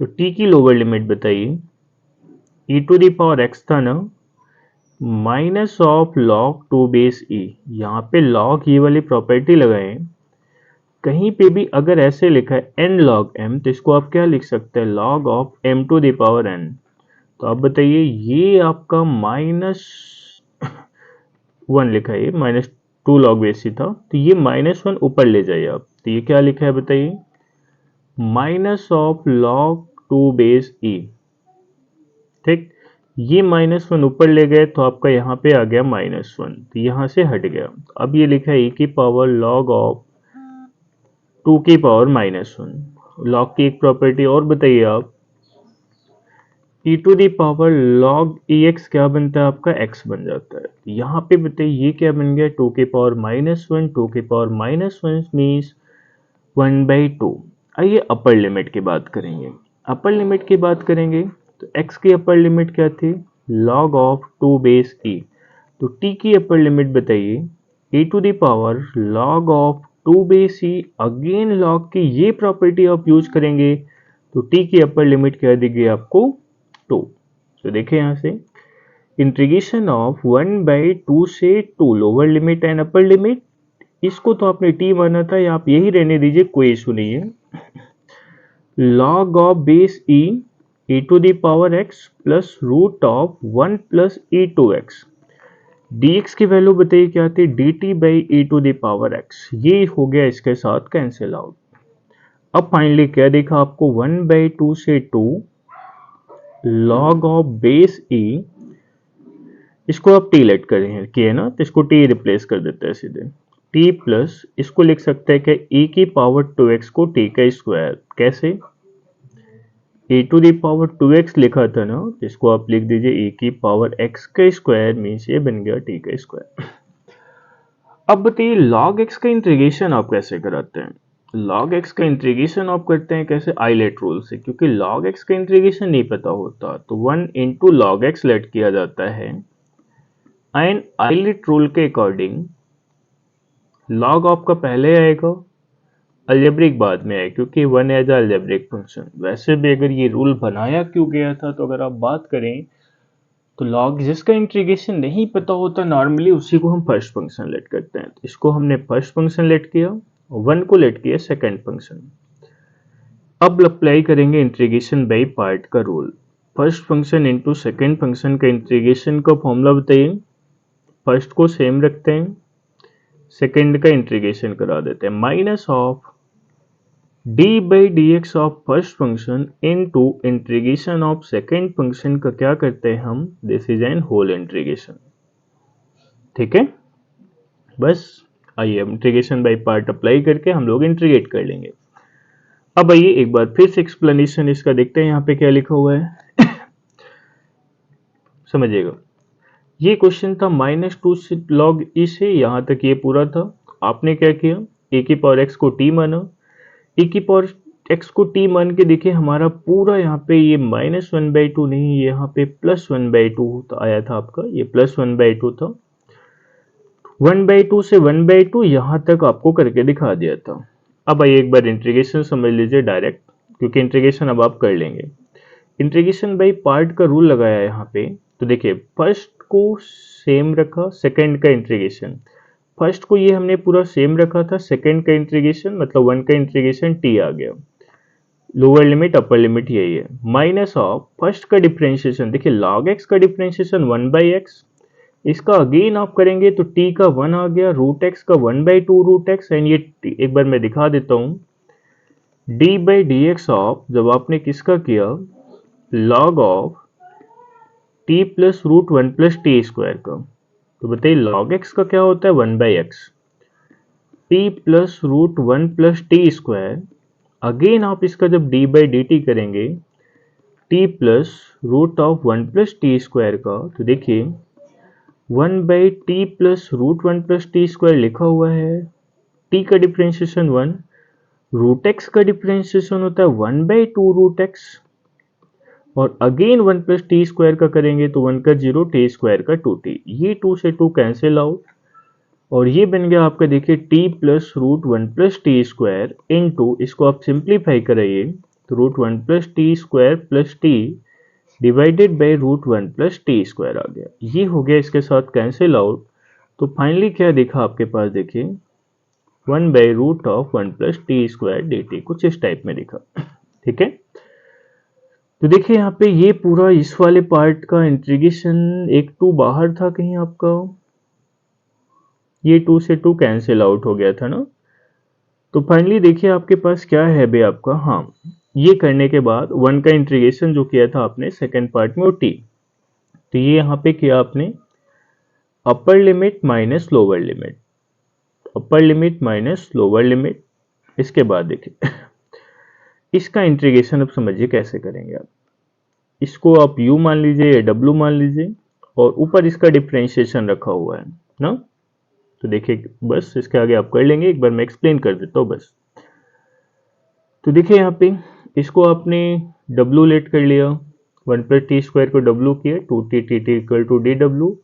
तो t की लोअर लिमिट बताइए, e to the power x था ना, minus of log 2 base e, यहाँ पे log ये वाली प्रॉपर्टी लगाएं, कहीं पे भी अगर ऐसे लिखा है n log m तो इसको आप क्या लिख सकते हैं, log of m to the power n। तो आप बताइए ये आपका -1 लिखा है, -2 log बेस ई था, तो ये -1 ऊपर ले जाइए आप, तो ये क्या लिखा है बताइए, माइनस ऑफ log 2 बेस ई। ठीक, ये -1 ऊपर ले गए तो आपका यहाँ पे आ गया -1, तो यहाँ से हट गया। अब ये लिखा है e की पावर log ऑफ 2 की पावर -1, log की एक प्रॉपर्टी और बताइए आप, e to the power log ex क्या बनता है आपका, x बन जाता है। यहाँ पे बताइए ये क्या बन गया, 2 की पावर -1, 2 की पावर -1 मीन्स 1/2। आइए अपर लिमिट की बात करेंगे, अपर लिमिट की बात करेंगे तो x की अपर लिमिट क्या थी, log ऑफ 2 बेस e, तो t की अपर लिमिट बताइए, e to the power log of 2 base e, again log की ये प्रॉपर्टी आप यूज करेंगे तो t की अपर लिमिट क्या देगी आपको, 2। तो देखिए यहाँ से इंटीग्रेशन ऑफ 1/2 से 2 lower limit and upper limit, इसको तो आपने t माना था, या आप यही रहने दीजिए, कोई इशू नहीं है। log of base e e to the power x plus root of 1 plus e to x. dx की वैल्यू बताइए क्या आती है, dt by e to the power x। ये हो गया इसके साथ कैंसिल आउट। अब फाइनली क्या देखा आपको, 1/2 से 2 log ऑफ बेस e, इसको आप t लेट करें किए ना, तो इसको t रिप्लेस कर देते हैं सीधे, t प्लस इसको लिख सकते हैं कि e की पावर 2x को t का स्क्वायर। कैसे, e to the power 2x लिखा था ना, इसको आप लिख दीजिए e की पावर x का स्क्वायर, मीन्स ये बन गया t का स्क्वायर। अब बताइए log x का इंटीग्रेशन आप कैसे कराते हैं। log x का इंटीग्रेशन आप करते हैं कैसे, आइलेट रूल से, क्योंकि log x का इंटीग्रेशन नहीं पता होता तो 1 इंटू लॉग एक्स लेट किया जाता है, एंड आइलेट रूल के अकॉर्डिंग log आपका पहले आएगा, अलजेब्रिक बाद में आएगा, क्योंकि 1 एज अलजेब्रिक फंक्शन। वैसे भी अगर ये रूल बनाया क्यों गया था, तो अगर आप बात करें तो लॉग जिसका इंटीग्रेशन नहीं पता होता नॉर्मली, उसी को हम फर्स्ट फंक्शन लेट करते हैं। तो इसको हमने फर्स्ट फंक्शन लेट किया, 1 को लेट किया सेकंड फंक्शन। अब अप्लाई करेंगे इंटीग्रेशन बाय पार्ट का rule. First function into second function का इंटीग्रेशन का फॉर्मूला बताइए। फर्स्ट को सेम रखते हैं, सेकंड का इंटीग्रेशन करा देते हैं, minus of d by d x of first function into integration of second function का क्या करते हैं हम, this is an whole integration. ठीक है, बस आइए इंटीग्रेशन बाय पार्ट अप्लाई करके हम लोग इंटीग्रेट कर लेंगे। अब आइए एक बार फिर से एक्सप्लेनेशन इसका देखते हैं, यहाँ पे क्या लिखा हुआ है समझिएगा। ये क्वेश्चन था -2 से log e से यहाँ तक ये पूरा था। आपने क्या किया, e की पावर x को t माना, e की पावर x को t मान के देखिए हमारा पूरा यहाँ पे ये -1/2 नहीं, यहाँ पे +1/2 आया था आपका, ये +1/2 था। 1/2 से 1/2 यहाँ तक आपको करके दिखा दिया था। अब आइए एक बार इंटीग्रेशन समझ लीजिए डायरेक्ट, क्योंकि इंटीग्रेशन अब आप कर लेंगे। इंटीग्रेशन बाई पार्ट का रूल लगाया है यहाँ पे, तो देखिए फर्स्ट को सेम रखा, सेकंड का इंटीग्रेशन, फर्स्ट को ये हमने पूरा सेम रखा था, सेकंड का इंटीग्रेशन मतलब 1 का इंटीग्रेशन t आ गया, लोअर लिमिट अपर लिमिट यही है, माइनस ऑफ फर्स्ट का डिफरेंशिएशन, देखिए log x का डिफरेंशिएशन 1/x, इसका अगेन आप करेंगे तो t का 1 आ गया, रूट x का 1/2 रूट x, एंड ये एक बार मैं दिखा देता हूँ, d by d x of, जब आपने किसका किया, log of t plus root 1 plus t square का, तो बताइए log x का क्या होता है, 1/x, t plus root 1 plus t square, again आप इसका जब d बाई डी टी करेंगे, t plus root of 1 plus t square का, तो देखिए 1/t plus root 1 plus t square लिखा हुआ है, t का डिफरेंशिएशन 1, रूट x का डिफरेंशिएशन होता है 1/2 रूट x, और अगेन 1 प्लस टी स्क्वायर का करेंगे तो 1 का 0, टी स्क्वायर का 2t, ये 2 से 2 कैंसिल आउट, और ये बन गया आपका देखिए t plus root 1 plus t square into, इसको आप सिंप्लीफाई कराइए तो root 1 plus t square plus t divided by root 1 plus t square आ गया, ये हो गया इसके साथ कैंसिल आउट। तो फाइनली क्या दिखा आपके पास, देखिए 1 by root of 1 plus t square d t, कुछ इस टाइप में दिखा। ठीक है, तो देखिए यहाँ पे ये पूरा इस वाले पार्ट का इंटीग्रेशन, एक 2 बाहर था कहीं आपका, ये 2 से 2 कैंसिल आउट हो गया था ना। तो फाइनली देखिए आपके पास क्या है बे आपका, हाँ ये करने के बाद 1 का इंटीग्रेशन जो किया था आपने सेकेंड पार्ट में वो t, तो ये यहाँ पे किया आपने upper limit minus lower limit, upper limit minus lower limit. इसके बाद देखिए इसका इंटीग्रेशन अब समझिए कैसे करेंगे आप, इसको आप u मान लीजिए या w मान लीजिए, और ऊपर इसका डिफरेंशिएशन रखा हुआ है ना, तो देखिए बस इसके आगे आप कर लेंगे, एक बार मैं एक्सप्लेन कर देता हूँ बस। तो देखिए यहाँ पे इसको आपने w लेट कर लिया, 1 प्लस टी स्क्वायर को w किया, 2t t equal to d डब्ल्यू,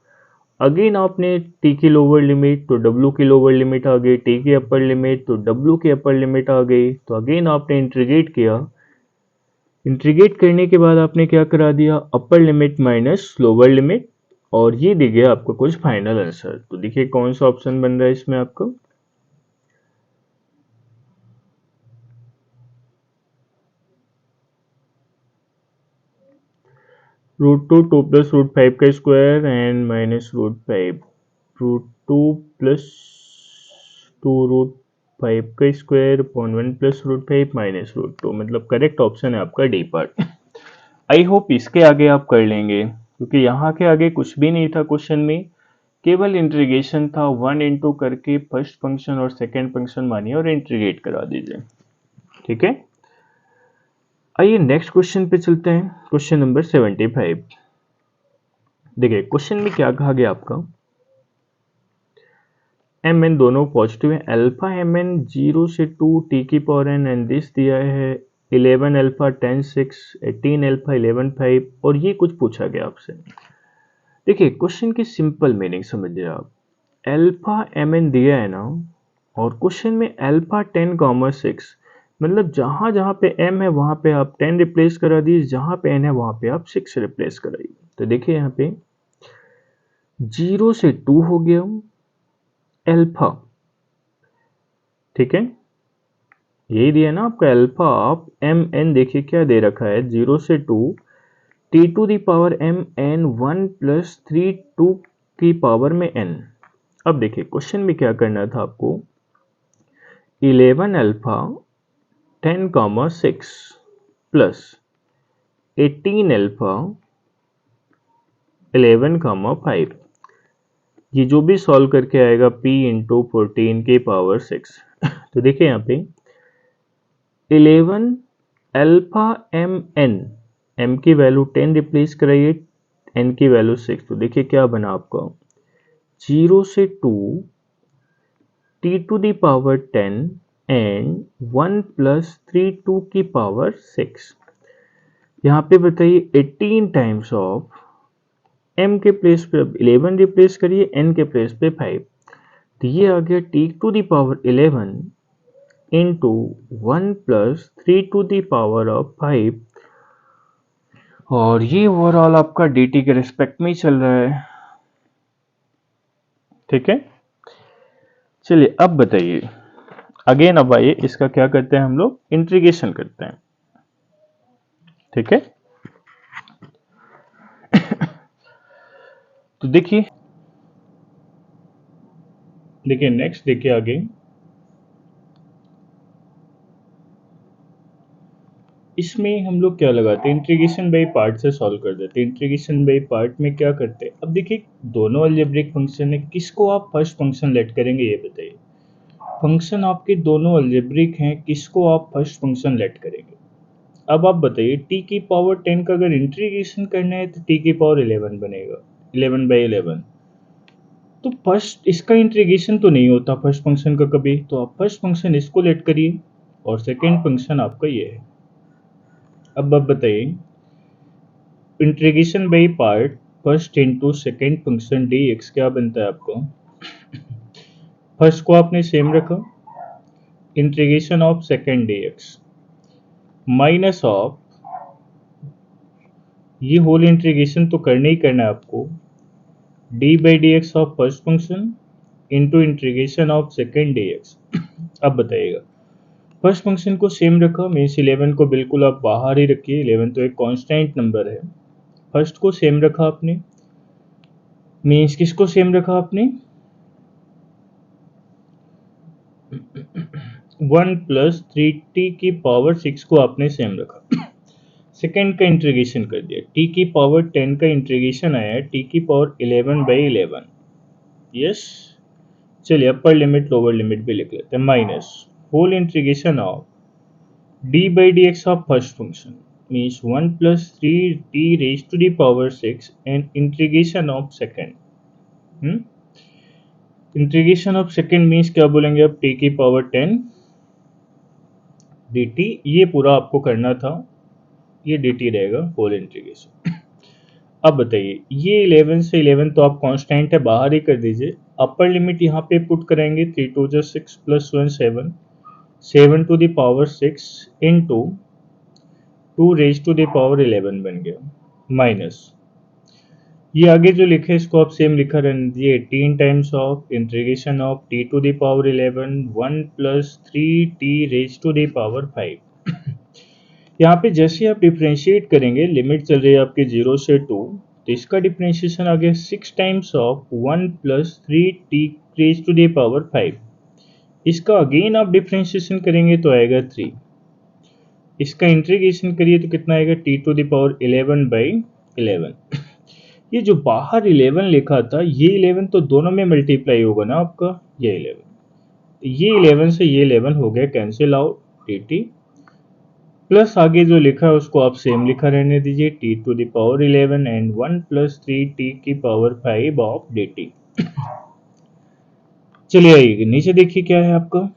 अगेन आपने t की लोअर लिमिट तो w की लोअर लिमिट आ गई, t की अपर लिमिट तो w की अपर लिमिट आ गई, तो अगेन आपने इंटीग्रेट किया, इंटीग्रेट करने के बाद आपने क्या करा दिया, upper limit minus lower limit, और ये दे गया आपको कुछ फाइनल आंसर। तो देखिए कौन सा ऑप्शन बन रहा है इसमें आपका, √2 प्लस √5 का स्क्वायर एंड माइनस √5, √2 प्लस 2 √5 का स्क्वायर अपॉन 1 प्लस √5 माइनस √2, मतलब करेक्ट ऑप्शन है आपका डी पार्ट। आई होप इसके आगे आप कर लेंगे, क्योंकि यहाँ के आगे कुछ भी नहीं था क्वेश्चन में, केवल इंटीग्रेशन था। 1 इंटू करके फर्स्ट फंक्शन और सेकेंड फंक्शन मानिए और इंटीग्रेट करा दीजिए। ठीक है, आइए नेक्स्ट क्वेश्चन पे चलते हैं। Question number 75। देखिए क्वेश्चन में क्या कहा गया आपका, एम एन दोनों पॉजिटिव है, अल्फा एम एन 0 से 2 टी की पावर एन, एंड दिस दिया है 11 अल्फा 10 6 18 अल्फा 11 5, और ये कुछ पूछा गया आपसे। देखिए क्वेश्चन की सिंपल मीनिंग समझिए आप, अल्फा एम एन दिया है ना, और क्वेश्चन में अल्फा 10, 6, मतलब जहां जहां पे m है वहां पे आप 10 रिप्लेस करा दीजिए, जहां पे n है वहां पे आप 6 रिप्लेस कराइए। तो देखिए यहाँ पे 0 से 2 हो गया अल्फा, ठीक है, यही दिया ना आपका अल्फा ऑफ एम एन। देखिए क्या दे रखा है, 0 से 2 t to the power m n 1 plus 3 2 की पावर में n। अब देखिए क्वेश्चन में क्या करना था आपको, 11 अल्फा 10, 6 प्लस 18 अल्फा 11, 5, ये जो भी सॉल्व करके आएगा p इंटू 14 के पावर 6। तो देखिए यहाँ पे 11 अल्फा एम एन, एम की वैल्यू 10 रिप्लेस कराइए, एन की वैल्यू 6, तो देखिए क्या बना आपका 0 से 2 t to the power 10 and 1 plus 3 2 की पावर 6। यहाँ पे बताइए 18 टाइम्स ऑफ m के प्लेस पे अब 11 रिप्लेस करिए, n के प्लेस पे 5, तो ये आ गया t to the power 11 into 1 plus 3 to the power of 5, और ये ओवरऑल आपका dt के रिस्पेक्ट में ही चल रहा है। ठीक है, चलिए अब बताइए अगेन, अब आइए इसका क्या करते हैं हम लोग, इंटीग्रेशन करते हैं। ठीक है, तो देखिए नेक्स्ट देखिए आगे, इसमें हम लोग क्या लगाते हैं, इंटीग्रेशन बाई पार्ट से सॉल्व कर देते हैं। इंटीग्रेशन बाई पार्ट में क्या करते हैं, अब देखिए दोनों अलजेब्रिक फंक्शन है, किसको आप फर्स्ट फंक्शन लेट करेंगे ये बताइए। फंक्शन आपके दोनों अलजेब्रिक हैं, किसको आप फर्स्ट फंक्शन लेट करेंगे। अब आप बताइए t की पावर 10 का अगर इंटीग्रेशन करना है तो t की पावर 11 बनेगा, 11/11। तो फर्स्ट इसका इंटीग्रेशन तो नहीं होता फर्स्ट फंक्शन का कभी, तो आप फर्स्ट फंक्शन इसको लेट करिए और सेकेंड फंक्शन आपका ये है। अब आप बताइए integration by part first into second function D x क्या बनता है आपको। फर्स्ट को आपने सेम रखा, integration of second D x minus of, ये होल इंटीग्रेशन तो करना ही करना है आपको, D by d x of first function into integration of second D x. अब बताइएगा फर्स्ट फंक्शन को सेम रखा, मीन्स 11 को बिल्कुल आप बाहर ही रखिए, 11 तो एक कांस्टेंट नंबर है। फर्स्ट को सेम रखा आपने, मीन्स किसको सेम रखा आपने, 1 प्लस 3t की पावर 6 को आपने सेम रखा। सेकेंड का इंटीग्रेशन कर दिया, t की पावर 10 का इंटीग्रेशन आया है t की पावर 11/11। यस, चलिए अपर लिमिट लोअर लिमिट भी लिख लेते हैं, minus whole integration of d by d x of first function means 1 plus 3t raise to the power 6 and integration of second. Integration of second means क्या बोलेंगे अब, t की पावर 10 dt, ये पूरा आपको करना था, ये dt रहेगा होल इंटीग्रेशन। अब बताइए ये 11 से 11 तो आप कांस्टेंट है, बाहर ही कर दीजिए, अपर लिमिट यहाँ पे पुट करेंगे, 3 2 6 plus 1 7, 7 to the power 6 into 2 raise to the power 11 बन गया, माइनस ये आगे जो लिखे इसको आप सेम लिखा रहने दीजिए, 18 times of integration of t to the power 11 1 plus 3t raise to the power 5। यहाँ पे जैसे आप डिफ्रेंशिएट करेंगे, लिमिट चल रही है आपकी 0 से 2, तो इसका डिफ्रेंशिएशन आ गया 6 times of 1 plus 3t raise to the power 5। इसका अगेन आप डिफ्रेंशिएशन करेंगे तो आएगा 3। इसका इंटीग्रेशन करिए तो कितना आएगा, t to the power 11 by 11। ये जो बाहर 11 लिखा था, ये 11 तो दोनों में मल्टीप्लाई होगा ना आपका, ये 11, ये 11 से ये 11 हो गया cancel out, T T plus आगे जो लिखा है उसको आप सेम लिखा रहने दीजिए, t to the power 11 and 1 plus 3t की पावर 5 ऑफ डी टी। चलिए आइए नीचे देखिए क्या है आपका,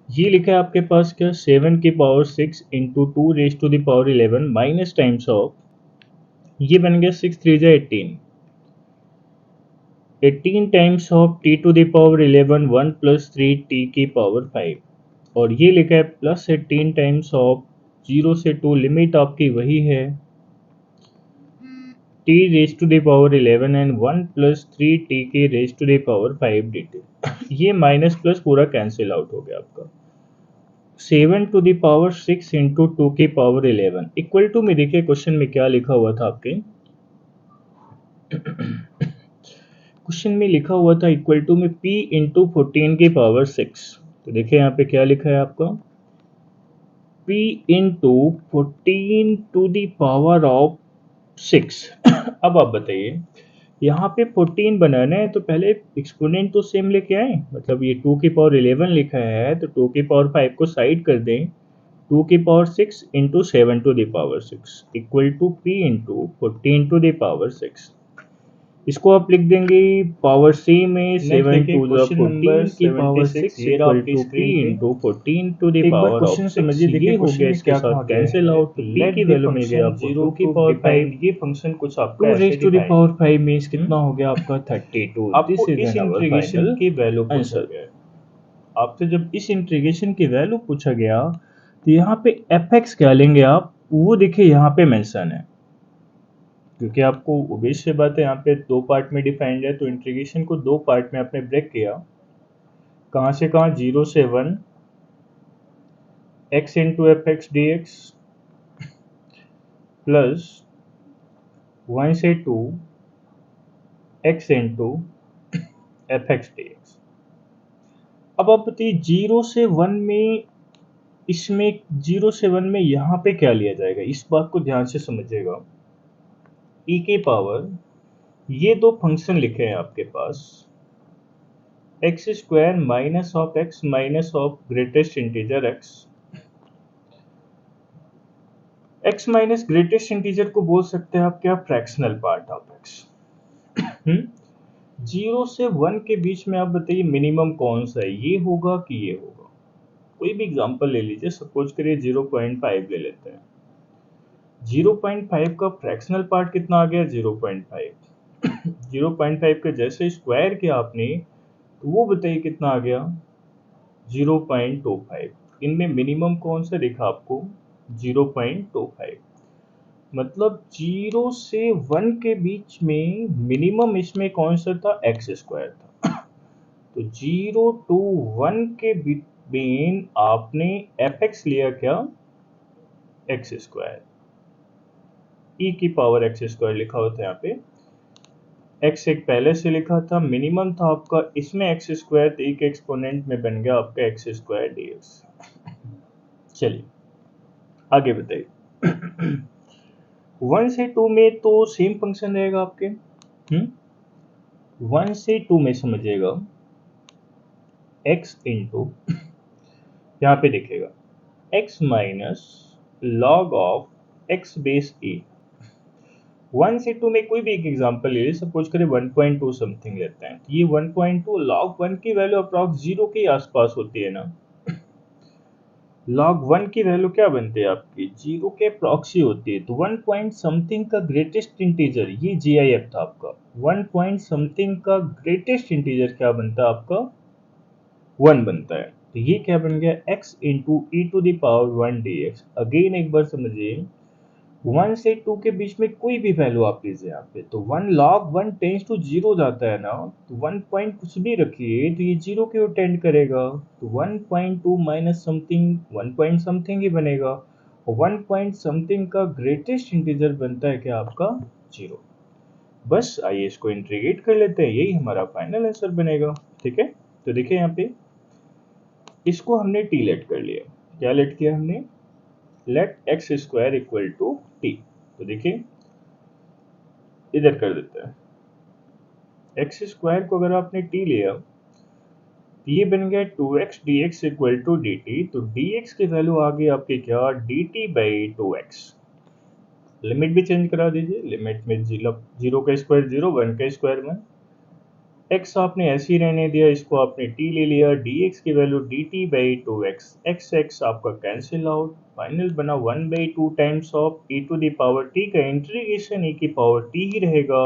ये लिखा है आपके पास क्या, 7 की power 6 into 2 raise to the power 11 minus times of, ये बन गया 6 3 जा 18, 18 times of t to the power 11 1 plus 3t की पावर 5, और ये लिखा है प्लस 18 टाइम्स ऑफ 0 से 2, लिमिट आपकी वही है t raise to the power 11 and 1 plus 3t की raise to the power 5 dt। ये माइनस प्लस पूरा कैंसिल आउट हो गया आपका, 7 टू द पावर 6 इंटू 2 की पावर 11 इक्वल टू में देखिए क्वेश्चन में क्या लिखा हुआ था आपके, क्वेश्चन में लिखा हुआ था इक्वल टू में p इंटू 14 की पावर 6। तो देखिए यहाँ पे क्या लिखा है आपका, p into 14 to the power of 6। अब आप बताइए, यहाँ पे 14 बनाना है तो पहले एक्सपोनेंट तो सेम लेके आए, मतलब ये 2 की पावर 11 लिखा है तो 2 की पावर 5 को साइड कर दें, 2 की power 6 into 7 to the power 6 equal to p into 14 to the power 6। इसको आप लिख देंगे पावर c में 7 टू द 14 की power 6 equal to p into 14 to the power of 6। ये हो गया इसके साथ कैंसिल आउट, तो p की वैल्यू मिल गया आपको 2 की पावर 5, ये फंक्शन कुछ आपका 2 ऐसे raise to the define power 5 means कितना हो गया आपका 32। आपको इस इंटीग्रेशन की वैल्यू पूछा आंसर। गया है। आपसे जब इस इंटीग्रेशन की वैल्यू पूछा गया तो यहाँ पे fx क्या लेंगे आप, वो देखिए यहाँ पे मेंशन है, क्योंकि आपको ओबेस से बात है, यहाँ पे 2 पार्ट में डिफाइंड है, तो इंटीग्रेशन को 2 पार्ट में आपने ब्रेक किया, कहाँ से कहाँ, 0 से 1 x into F x d x plus 1 से 2 x into F x d x. अब आप बताइए 0 से 1 में, इसमें 0 से 1 में यहाँ पे क्या लिया जाएगा, इस बात को ध्यान से समझिएगा। e के पावर, ये दो फंक्शन लिखे हैं आपके पास, x square minus of x minus of greatest integer x, x minus greatest integer को बोल सकते हैं आप क्या, फ्रैक्शनल पार्ट ऑफ एक्स। 0 से 1 के बीच में आप बताइए मिनिमम कौन सा है, ये होगा कि ये होगा। कोई भी एग्जांपल ले लीजिए, सपोज करिए 0.5 ले लेते हैं, 0.5 का फ्रैक्शनल पार्ट कितना आ गया, 0.5। 0.5 का जैसे स्क्वायर किया आपने तो वो बताइए कितना आ गया, 0.25। इनमें मिनिमम कौन सा दिखा आपको, 0.25। मतलब 0 से 1 के बीच में मिनिमम इसमें कौन सा था, एक्स स्क्वायर था। तो 0 to 1 के बीच आपने एफ एक्स लिया क्या, एक्स स्क्वायर, ई की पावर एक्स स्क्वायर लिखा होता है यहाँ पे, एक्स एक पहले से लिखा था, मिनिमम था आपका इसमें एक्स स्क्वायर, तो एक एक्सपोनेंट में बन गया आपका एक्स स्क्वायर डी एक्स। चलिए आगे बताइए। 1 से 2 में तो सेम फंक्शन रहेगा आपके, 1 से 2 में समझिएगा, x इंटू, यहाँ पे देखिएगा x minus log of x base a. 1 से 2 में कोई भी एक एग्जांपल ले लीजिए, सपोज करें 1.2 समथिंग लेते हैं, ये 1.2 लॉग 1 की वैल्यू अप्रॉक्स 0 के आसपास होती है ना, लॉग 1 की वैल्यू क्या बनती है आपकी, 0 के प्रॉक्सी होती है, तो 1 पॉइंट समथिंग का ग्रेटेस्ट इंटीजर, ये GIF था आपका, 1 पॉइंट समथिंग का ग्रेटेस्ट इंटीजर क्या बनता है आपका, 1 बनता है। तो ये क्या बन गया, x into e to the power 1 dx। Again एक बार समझिए, 1 से 2 के बीच में कोई भी वैल्यू आप लीजिए यहाँ पे, तो 1 log 1 टेंड्स टू 0 जाता है ना, तो 1 पॉइंट कुछ भी रखिए तो ये 0 की ओर टेंड करेगा, तो 1.2 माइनस समथिंग 1 पॉइंट समथिंग ही बनेगा, और 1 पॉइंट समथिंग का ग्रेटेस्ट इंटीजर बनता है क्या आपका 0। बस आइए इसको इंटीग्रेट कर लेते हैं, यही हमारा फाइनल आंसर बनेगा। ठीक है, तो देखिए यहाँ पे इसको हमने टी लेट कर लिया। क्या लेट किया हमने? Let x square equal to t. तो देखिए इधर कर देते हैं, एक्स स्क्वायर को अगर आपने टी लिया तो ये बन गया 2x dx equal to dt। तो dx की वैल्यू आ गई आपकी क्या, dt बाई 2x। लिमिट भी चेंज करा दीजिए, लिमिट में जीरो का स्क्वायर 0, 1 का स्क्वायर 1, x आपने ऐसे ही रहने दिया, इसको आपने t ले लिया, dx की value dt by 2x, x आपका कैंसिल आउट, फाइनल बना 1 by 2 times of e to the power t का इंटीग्रेशन e की पावर t ही रहेगा।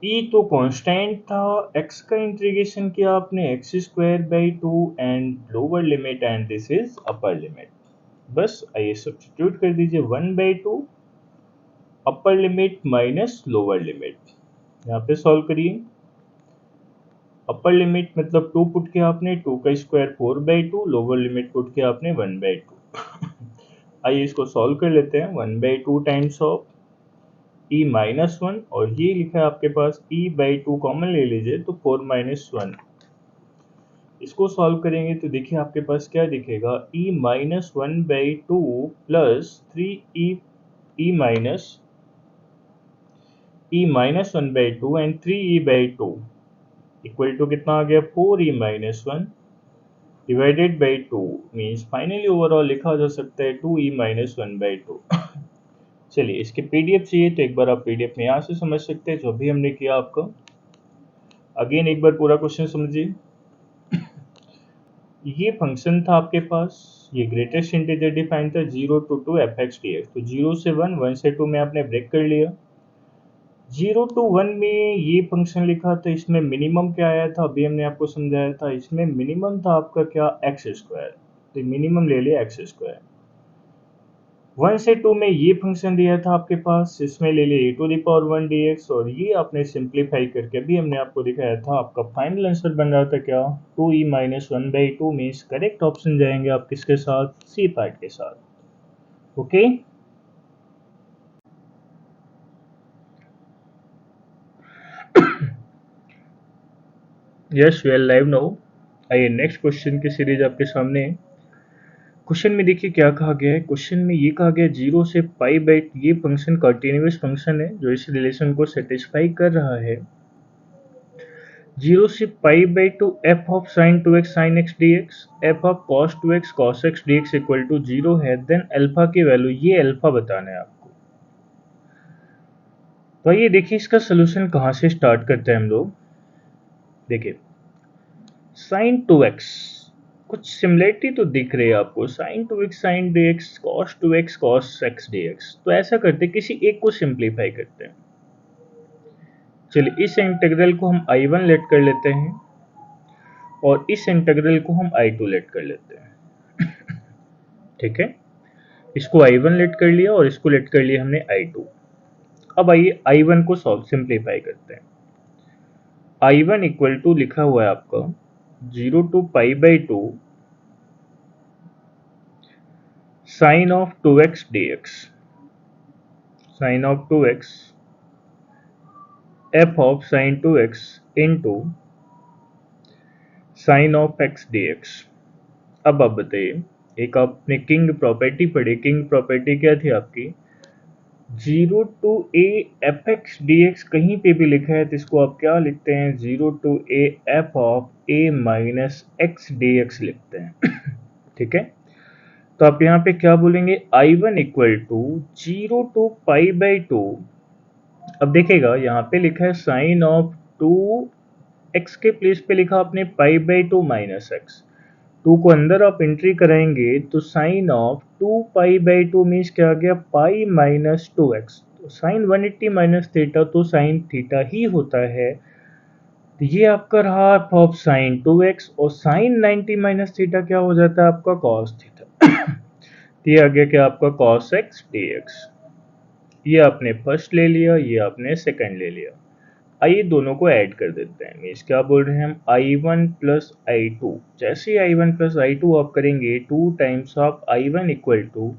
e तो कांस्टेंट था, x का इंटीग्रेशन किया आपने x square by 2 and lower limit and this is upper limit. बस आइए सब्स्टिट्यूट कर दीजिए, 1 by 2 upper limit minus lower limit, यहाँ पे सॉल्व करिए। अपर लिमिट मतलब 2 पुट किया आपने, 2 का square 4 by 2, lower limit put किया आपने 1 बाई 2। आइए इसको सॉल्व कर लेते हैं, 1 by 2 times of e minus 1, और ये लिखा है आपके पास e बाई 2 कॉमन ले लीजिए तो 4 माइनस 1। इसको सॉल्व करेंगे तो देखिए आपके पास क्या दिखेगा, e minus 1 by 2 plus 3 e minus 1 by 2 and 3e by 2 equal to कितना आ गया, 4e minus 1 divided by 2, means finally overall लिखा जा सकता है 2e माइनस 1 बाई 2। चलिए इसके पीडीएफ चाहिए तो एक बार आप पीडीएफ में यहाँ से समझ सकते हैं जो भी हमने किया आपका। अगेन एक बार पूरा क्वेश्चन समझिए। ये फंक्शन था आपके पास, ये ग्रेटेस्ट इंटीजर डिफाइन था 0 to 2 F x d x, तो 0 से 1, 1 से 2 में आपने ब्रेक कर लिया। 0 to 1 में ये फंक्शन लिखा था, इसमें मिनिमम क्या आया था, अभी हमने आपको समझाया था, इसमें मिनिमम था आपका क्या, एक्स स्क्वायर, तो मिनिमम ले लिया एक्स स्क्वायर। 1 से 2 में ये फंक्शन दिया था आपके पास, इसमें ले लिया e to the power 1 dx, और ये आपने सिंप्लीफाई करके भी हमने आपको दिखाया था, आपका फाइनल आंसर बन रहा था क्या, 2e minus 1 by 2, means correct option जाएंगे आप किसके साथ, सी पार्ट के साथ। Okay, yes we are live now. आइए नेक्स्ट क्वेश्चन की सीरीज आपके सामने है। क्वेश्चन में देखिए क्या कहा गया है, क्वेश्चन में ये कहा गया 0 से पाई बाई, ये फंक्शन कंटिन्यूअस फंक्शन है जो इस रिलेशन को सेटिस्फाई कर रहा है। 0 से pi by 2 f of sine 2x sine x dx, f of cos 2x cos x dx equal to 0 है, देन अल्फा की वैल्यू, ये अल्फा बताना है आपको। तो ये देखिए इसका सोल्यूशन कहाँ से स्टार्ट करते हैं हम लोग। देखिए साइन 2x, कुछ सिमिलरिटी तो दिख रही है आपको, sine 2x sine dx cos 2x cos x dx, तो ऐसा करते किसी एक को सिंप्लीफाई करते हैं। चलिए इस इंटीग्रल को हम I1 लेट कर लेते हैं और इस इंटीग्रल को हम I2 लेट कर लेते हैं। ठीक है, इसको I1 लेट कर लिया और इसको लेट कर लिया हमने I2। अब आइए I1 को सॉल्व सिंप्लीफाई करते हैं। I1 इक्वल टू लिखा हुआ है आपका 0 to pi by 2 sine of 2x dx, sine of 2x f of sine 2x into sine of x dx। अब आप बताइए, एक आपने किंग प्रॉपर्टी पढ़ी, किंग प्रॉपर्टी क्या थी आपकी, 0 to a f x d x, कहीं पे भी लिखा है तो इसको आप क्या लिखते हैं, 0 to a F of a minus x d x लिखते हैं। ठीक है, तो आप यहाँ पे क्या बोलेंगे, I1 equal to 0 to pi by 2, अब देखिएगा यहाँ पे लिखा है साइन ऑफ 2x के प्लेस पे लिखा आपने पाई बाई 2 माइनस एक्स, 2 को अंदर आप एंट्री कराएंगे तो sine of 2 pi by 2 means क्या आ गया, पाई माइनस 2x, तो साइन 180 माइनस थीटा तो साइन थीटा ही होता है, तो ये आपका रहा हाफ ऑफ साइन 2x, और साइन 90 माइनस थीटा क्या हो जाता है आपका कॉस थीटा। तो ये आ गया क्या आपका cos x dx। ये आपने फर्स्ट ले लिया, ये आपने सेकंड ले लिया। आइए दोनों को ऐड कर देते हैं। मीन्स क्या बोल रहे हैं हम, i1 प्लस i2। जैसे ही i1 प्लस i2 आप करेंगे, 2 times of i1 equal to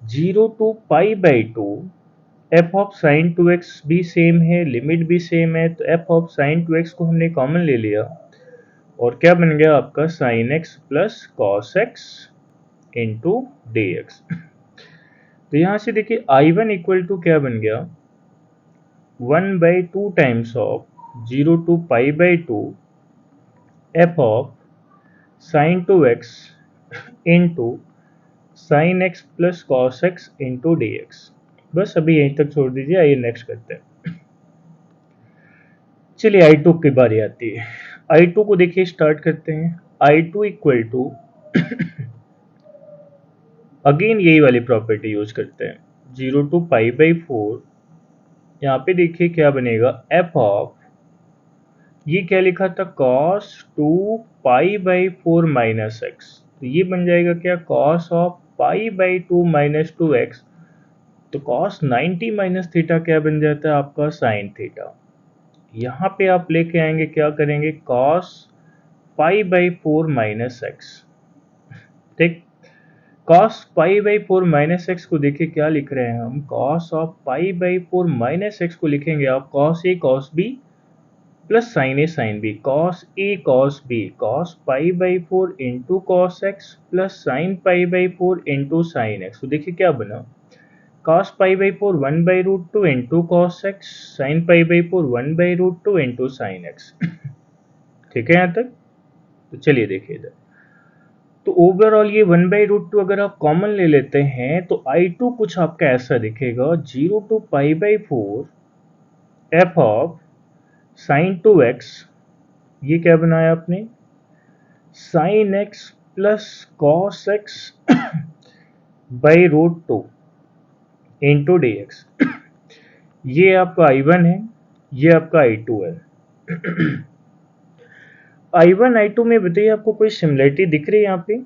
0 to pi by 2। F of sine 2x भी सेम है, लिमिट भी सेम है, तो एफ ऑफ साइन 2x को हमने कॉमन ले लिया और क्या बन गया आपका sine x plus cos x into d x. तो यहां से देखिए i1 इक्वल टू क्या बन गया, 1/2 times of 0 to pi by 2 f of sine 2x into sine x plus cos x into d x. बस अभी यहीं तक छोड़ दीजिए, आइए नेक्स्ट करते हैं। चलिए I2 की बारी आती है। I2 को देखिए स्टार्ट करते हैं। I2 इक्वल टू अगेन यही वाली प्रॉपर्टी यूज करते हैं, 0 टू पाई बाई 4। यहाँ पे देखिए क्या बनेगा, एफ ऑफ, ये क्या लिखा था, cos 2 pi by 4 minus x. तो ये बन जाएगा क्या, cos of pi by 2 minus 2x। तो cos 90 माइनस थीटा क्या बन जाता है आपका, साइन थीटा। यहाँ पे आप लेके आएंगे, क्या करेंगे, cos pi by 4 minus x. ठीक, cos pi by 4 minus x को देखिए क्या लिख रहे हैं हम, cos of pi by 4 minus x को लिखेंगे आप cos a cos b plus sine a sine b, cos a cos b, cos pi by 4 into cos x plus sine pi by 4 into sine x. तो देखिए क्या बना, cos pi by 4 1 by root 2 into cos x, sine pi by 4 1 by root 2 into sine x. ठीक है यहाँ तक। तो चलिए देखिए इधर, तो ओवरऑल ये 1 बाई रूट 2 अगर आप कॉमन ले लेते हैं तो I2 कुछ आपका ऐसा दिखेगा, 0 to pi by 4 f of sine 2x, ये क्या बनाया आपने, sine x plus cos x by root 2 into d x. ये आपका I1 है, ये आपका I2 है। I1 I2 में बताइए आपको कोई सिमिलरिटी दिख रही है यहाँ पे,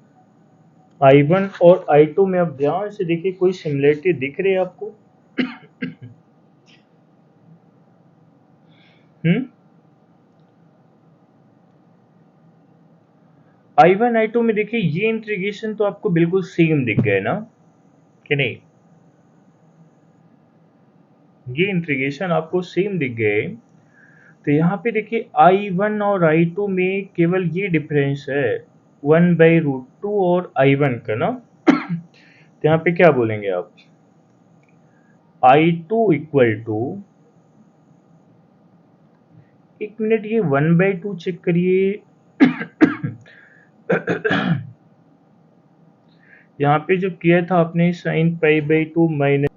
I1 और I2 में आप ध्यान से देखिए, कोई सिमिलरिटी दिख रही है आपको? I1 I2 में देखिए ये इंटीग्रेशन तो आपको बिल्कुल सेम दिख गए ना, कि नहीं, ये इंटीग्रेशन आपको सेम दिख गए। तो यहाँ पे देखिए I1 और I2 में केवल ये डिफरेंस है 1 बाई रूट 2 और I1 का ना। तो यहाँ पे क्या बोलेंगे आप, I2 इक्वल टू, एक मिनट, ये 1 बाई 2 चेक करिए। यहाँ पे जो किया था आपने साइन पाई बाई 2 माइनस,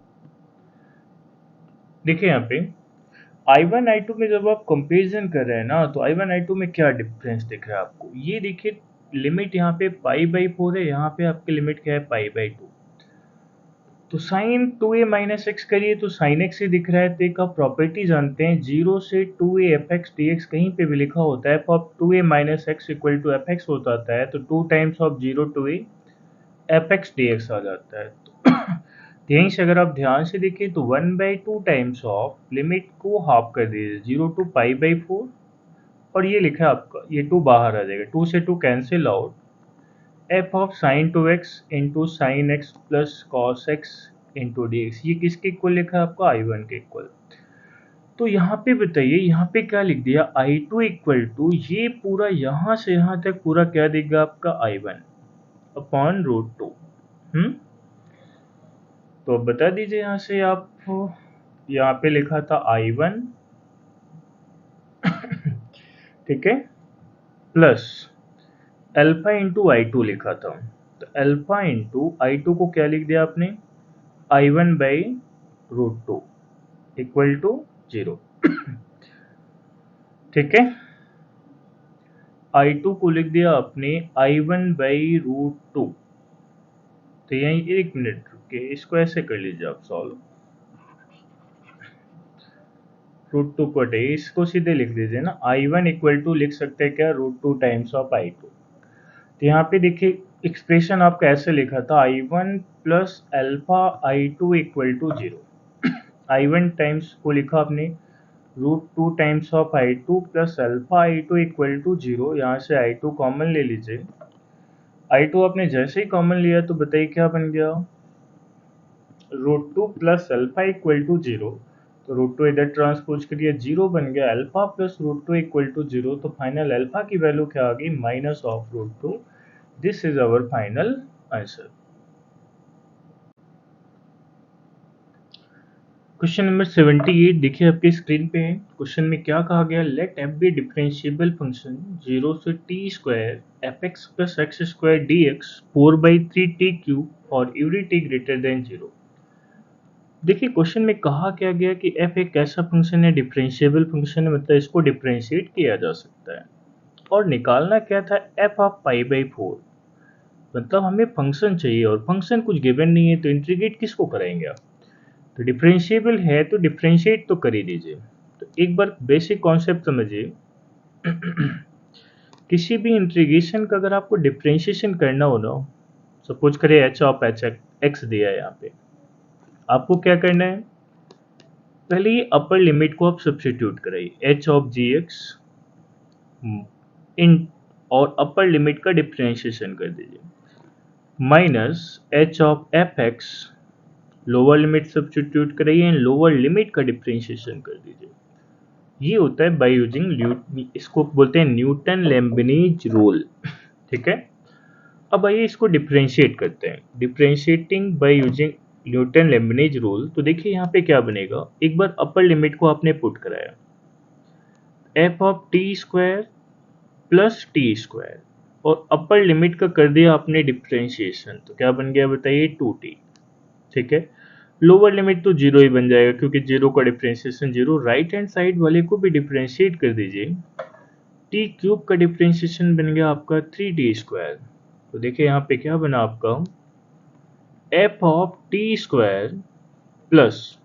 देखिए यहाँ पे I1 I2 में जब आप कंपेरिजन कर रहे हैं ना, तो I1 I2 में क्या डिफरेंस दिख रहा है आपको, ये देखिए लिमिट यहाँ पे पाई बाई 4 है, यहाँ पे आपकी लिमिट क्या है, पाई बाई 2। तो साइन 2a माइनस एक्स करिए तो साइन एक्स ही दिख रहा है। तो एक आप प्रॉपर्टी जानते हैं, 0 से 2a F x d x कहीं पे भी लिखा होता है, f of 2a minus x equal to f x होता है, तो 2 times of 0 to a f x d x आ जाता है। तो यहीं से अगर आप ध्यान से देखें तो 1 बाई 2 टाइम्स ऑफ लिमिट को हाफ कर दीजिए, 0 टू पाई बाई 4, और ये लिखा है आपका, ये 2 बाहर आ जाएगा, 2 से 2 cancel out, F of sine 2x into sine x plus cos x into d x. ये किसके इक्वल लिखा है आपका, I1 के इक्वल। तो यहाँ पे बताइए, यहाँ पे क्या लिख दिया, I2 इक्वल टू, ये पूरा यहाँ से यहाँ तक पूरा क्या देगा आपका, I1 अपॉन रूट 2। तो अब बता दीजिए यहाँ से आप, यहाँ पे लिखा था I1 ठीक है, प्लस अल्फा इंटू I2 लिखा था। तो अल्फा इंटू I2 को क्या लिख दिया आपने, I1 by root 2 equal to 0। ठीक है, I2 को लिख दिया आपने I1 बाई रूट 2। तो यहीं एक मिनट रुके, इसको ऐसे कर लीजिए आप सॉल्व, रूट 2 को हटाइए, इसको सीधे लिख दीजिए ना, I1 इक्वल टू लिख सकते हैं क्या, रूट 2 टाइम्स ऑफ I2। तो यहाँ पे देखिए एक्सप्रेशन आपका ऐसे लिखा था I1 plus alpha I2 equal to 0। I1 times को लिखा आपने √2 times of I2 plus alpha I2 equal to 0। यहाँ से I2 कॉमन ले लीजिए। I2 आपने जैसे ही कॉमन लिया तो बताइए क्या बन गया, √2 प्लस अल्फा इक्वल टू 0। तो √2 इधर ट्रांसपोज करिए, 0 बन गया। अल्फा प्लस √2 इक्वल टू 0, तो फाइनल अल्फा की वैल्यू क्या आ गई, minus of √2। This is our final answer. Question number 78 देखिए आपके स्क्रीन पे है। क्वेश्चन में क्या कहा गया, let f be differentiable function 0 से t square f x plus x square d x 4/3 t cube for every t greater than 0। देखिए क्वेश्चन में कहा क्या गया कि f एक ऐसा फंक्शन है, डिफरेंशिएबल फंक्शन है, मतलब इसको डिफरेंशिएट किया जा सकता है। और निकालना क्या था, f ऑफ π/4। मतलब हमें फंक्शन चाहिए और फंक्शन कुछ गिवन नहीं है, तो इंटीग्रेट किसको कराएंगे आप। तो डिफरेंशिएबल है तो डिफरेंशिएट तो कर ही दीजिए। तो एक बार बेसिक कॉन्सेप्ट समझिए। किसी भी इंटीग्रेशन का अगर आपको डिफरेंशिएशन करना हो ना, सपोज करें h ऑफ h x दिया है, यहाँ पे आपको क्या करना है, पहले ये अपर लिमिट को आप सब्स्टिट्यूट कराइए, h ऑफ जी एक्स इन, और अपर लिमिट का डिफरेंशिएशन कर दीजिए, minus h of f x, lower limit substitute कराइए एंड लोअर लिमिट का डिफरेंशिएशन कर दीजिए। ये होता है बाय यूजिंग, इसको बोलते हैं न्यूटन लेम्बिनेज रूल। ठीक है, अब आइए इसको डिफरेंशिएट करते हैं, differentiating by using Newton Leibniz rule. तो देखिए यहाँ पे क्या बनेगा, एक बार अपर लिमिट को आपने पुट कराया, F of t square plus t square, और अपर लिमिट का कर दिया आपने डिफरेंशिएशन, तो क्या बन गया बताइए, 2t। ठीक है, लोअर लिमिट तो 0 ही बन जाएगा क्योंकि 0 का डिफरेंशिएशन 0। राइट हैंड साइड वाले को भी डिफरेंशिएट कर दीजिए, टी क्यूब का डिफरेंशिएशन बन गया आपका 3t स्क्वायर। तो देखिए यहाँ पे क्या बना आपका, f of t square plus